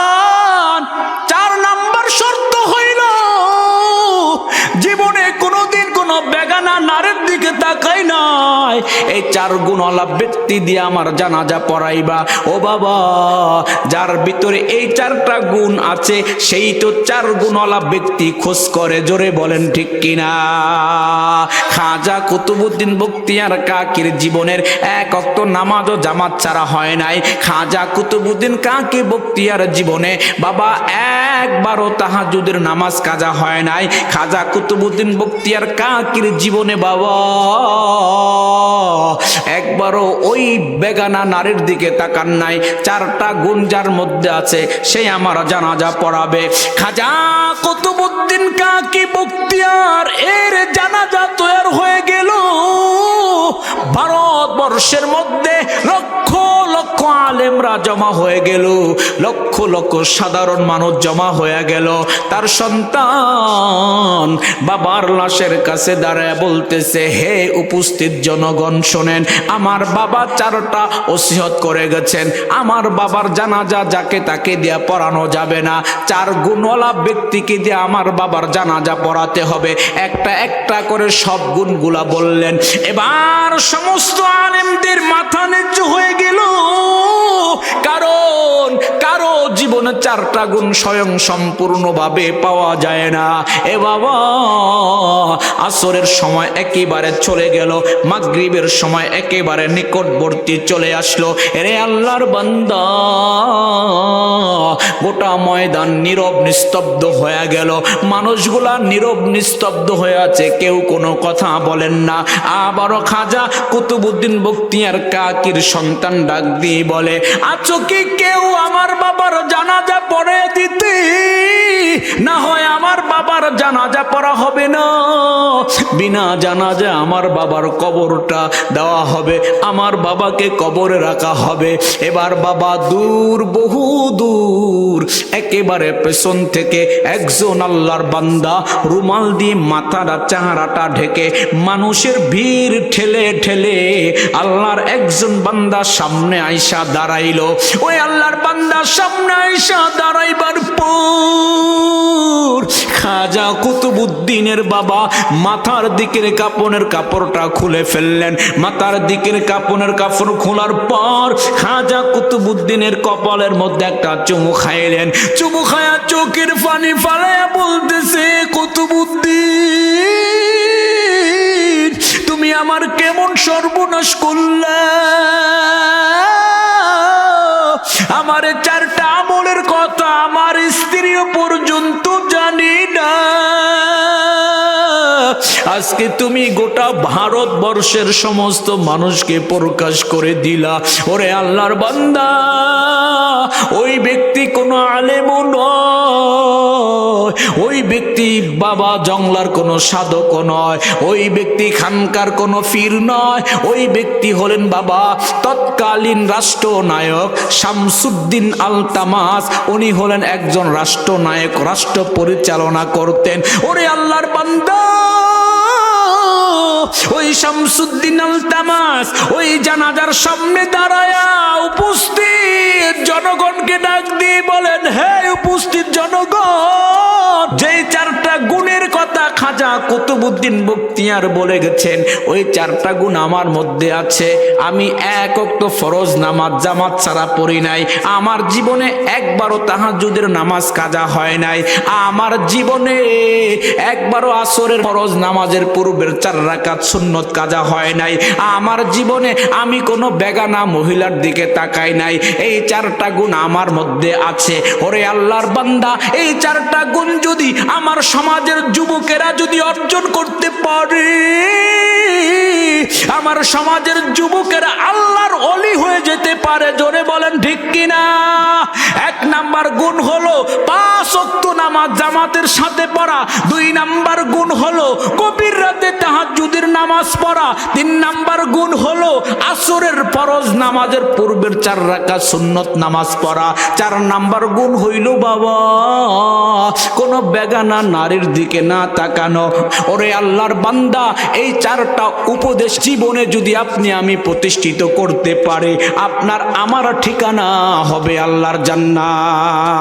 S1: 4 নাম্বার শর্ত হইল জীবনে কোনোদিন কোনো বেগানা নারীর দিকে তাকাই নাই। এই 4 গুণওয়ালা ব্যক্তি দিয়ে আমার জানাজা পড়াইবা। ও বাবা, যার ভিতরে এই 4টা গুণ আছে সেই তো 4 গুণওয়ালা ব্যক্তি খোঁজ করে। জোরে বলেন ঠিক কিনা? খাজা কুতুবউদ্দিন বখতিয়ার কাকির জীবনের 1 ওয়াক্ত নামাজও জামাত ছাড়া হয় নাই। খাজা কুতুবউদ্দিন কাকি বখতিয়ার জীবনে বাবা একবারও তাহাজ্জুদের নামাজ কাজা হয় নাই। খাজা কুতুবউদ্দিন বখতিয়ার কাকির জীবনে বাবা একবারও ওই বেগানা নারীর দিকে তাকান নাই। 4টা গুণ যার মধ্যে আছে সেই আমার জানাজা পড়াবে। খাজা কুতুবউদ্দিন কাকি বখতিয়ার এর জানাজা তৈরি হয়ে গেল। ভারতবর্ষের মধ্যে লক্ষ লক্ষ আলেমরা জমা হয়ে গেল, লক্ষ লক্ষ সাধারণ মানুষ জমা হয়ে গেল। তার সন্তান বাবার লাশের কাছে দাঁড়ায় বলতেছে, হে উপস্থিত জনগণ শোনেন, আমার বাবা 4টা ওসিয়ত করে গেছেন। আমার বাবার জানাজা যাকে তাকে দিয়ে পড়ানো যাবে না, 4 গুণওয়ালা ব্যক্তিকে দিয়ে আমার বাবার জানাজা পড়াতে হবে। একটা একটা করে সব গুণগুলা বললেন। এবার সমস্ত আলেমদের মাথা নিচু হয়ে গেল, কারণ কারো জীবনে 4টা গুণ স্বয়ং সম্পূর্ণভাবে পাওয়া যায় না। এ বাবা, আসরের সময় একেবারে চলে গেল, মাগরিবের সময় একেবারে নিকটবর্তী চলে আসলো। এরে আল্লাহর বান্দা, গোটা ময়দান নীরব নিস্তব্ধ হয়ে গেল। মানুষগুলা নীরব নিস্তব্ধ হয়ে আছে, কেউ কোনো কথা বলেন না। আবারও খাজা কুতুবউদ্দিন বখতিয়ার কাকির সন্তান ডাক দিয়ে বলে, আছো কি কেউ আমার বাবার জানাজা পড়ে দিতে? না হয় আমার বাবার জানাজা পড়া হবে না, বিনা জানাজা আমার বাবার কবরটা দেওয়া হবে, আমার বাবাকে কবরে রাখা হবে। এবার বাবা দূর, বহু দূর একেবারে পেছন থেকে একজন আল্লাহর বান্দা রুমাল দিয়ে মাথাটা চেহারাটা ঢেকে মানুষের ভিড় ঠেলে ঠেলে আল্লাহর একজন বান্দা সামনে আইসা দাঁড়াইলো। ওই আল্লাহর বান্দা সামনে আইসা দাঁড়াইবার পর খাজা কুতুবউদ্দিনের বাবা মাথার দিকের কাপড়ের কাপড়টা খুলে ফেললেন। মাথার দিকের কাপড়ের কাপড় খোলার পর খাজা কুতুবউদ্দিনের কপালের মধ্যে একটা চুমু খাইলেন। চুমু খায়া চোখের পানি ফালাইয়া বলতেছে, কুতুবউদ্দিন, তুমি আমার কেমন সর্বনাশ করলা? আমার 4টা আমলের কথা আমার স্ত্রীও পর্যন্ত জানি না, আজকে তুমি গোটা ভারতবর্ষের সমস্ত মানুষকে প্রকাশ করে দিলা। ওরে আল্লাহর বান্দা, ওই ব্যক্তি কোনো আলেমও নয়, ওই ব্যক্তি বাবা জংলার কোনো সাধকও নয়, ওই ব্যক্তি খানকার কোনো পীর নয়, ওই ব্যক্তি হলেন বাবা তৎকালীন রাষ্ট্রনায়ক শামসুদ্দিন আলতামাস। উনি হলেন একজন রাষ্ট্রনায়ক, রাষ্ট্র পরিচালনা করতেন। ওরে আল্লাহর বান্দা, ওই শামসুদ্দিন আলতামাস ওই জানাজার সামনে দাঁড়ায়া উপস্থিত জনগণকে ডাক দিয়ে বলেন, হে উপস্থিত জনগণ, যেই চারটা গুণের কথা খাজা কুতুবউদ্দিন বখতিয়ার বলে গেছেন, ওই চারটা গুণ আমার মধ্যে আছে। আমি এক ওয়াক্ত ফরজ নামাজ জামাত ছাড়া পড়ি নাই, আমার জীবনে একবারও তাহাজ্জুদের নামাজ কাজা হয় নাই, আমার জীবনে একবারও আসরের ফরজ নামাজের পূর্বের 4 রাকাত সুন্নত কাজা হয় নাই, আমার জীবনে আমি কোনো বেগানা মহিলার দিকে তাকাই নাই। এই চারটা গুণ আমার মধ্যে আছে। ওরে আল্লাহর বান্দা, এই চারটা গুণ যদি আমার সমাজের যুবকেরা যদি অর্জন করতে পারে, আমার সমাজের যুবকেরা আল্লাহর ওলি হয়ে যেতে পারে। জোরে বলেন ঠিক কিনা? 1 নাম্বার গুণ হলো 5 ওয়াক্ত নামাজ জামাতের সাথে পড়া। 2 নাম্বার গুণ হলো গভীর রাতে তাহাজ্জুদের নামাজ পড়া। 3 নাম্বার গুণ হলো আসরের ফরজ নামাজের পূর্বের 4 রাকাত সুন্নত নামাজ পড়া। 4 নাম্বার গুণ হইল বাবা কোন বেগানা নারীর দিকে না তাকানো। ওরে আল্লাহর বান্দা, এই 4টা উপদেশ জীবনে যদি আপনি আমি প্রতিষ্ঠিত করতে পারি, আপনার আমার ঠিকানা হবে আল্লাহর জান্নাত।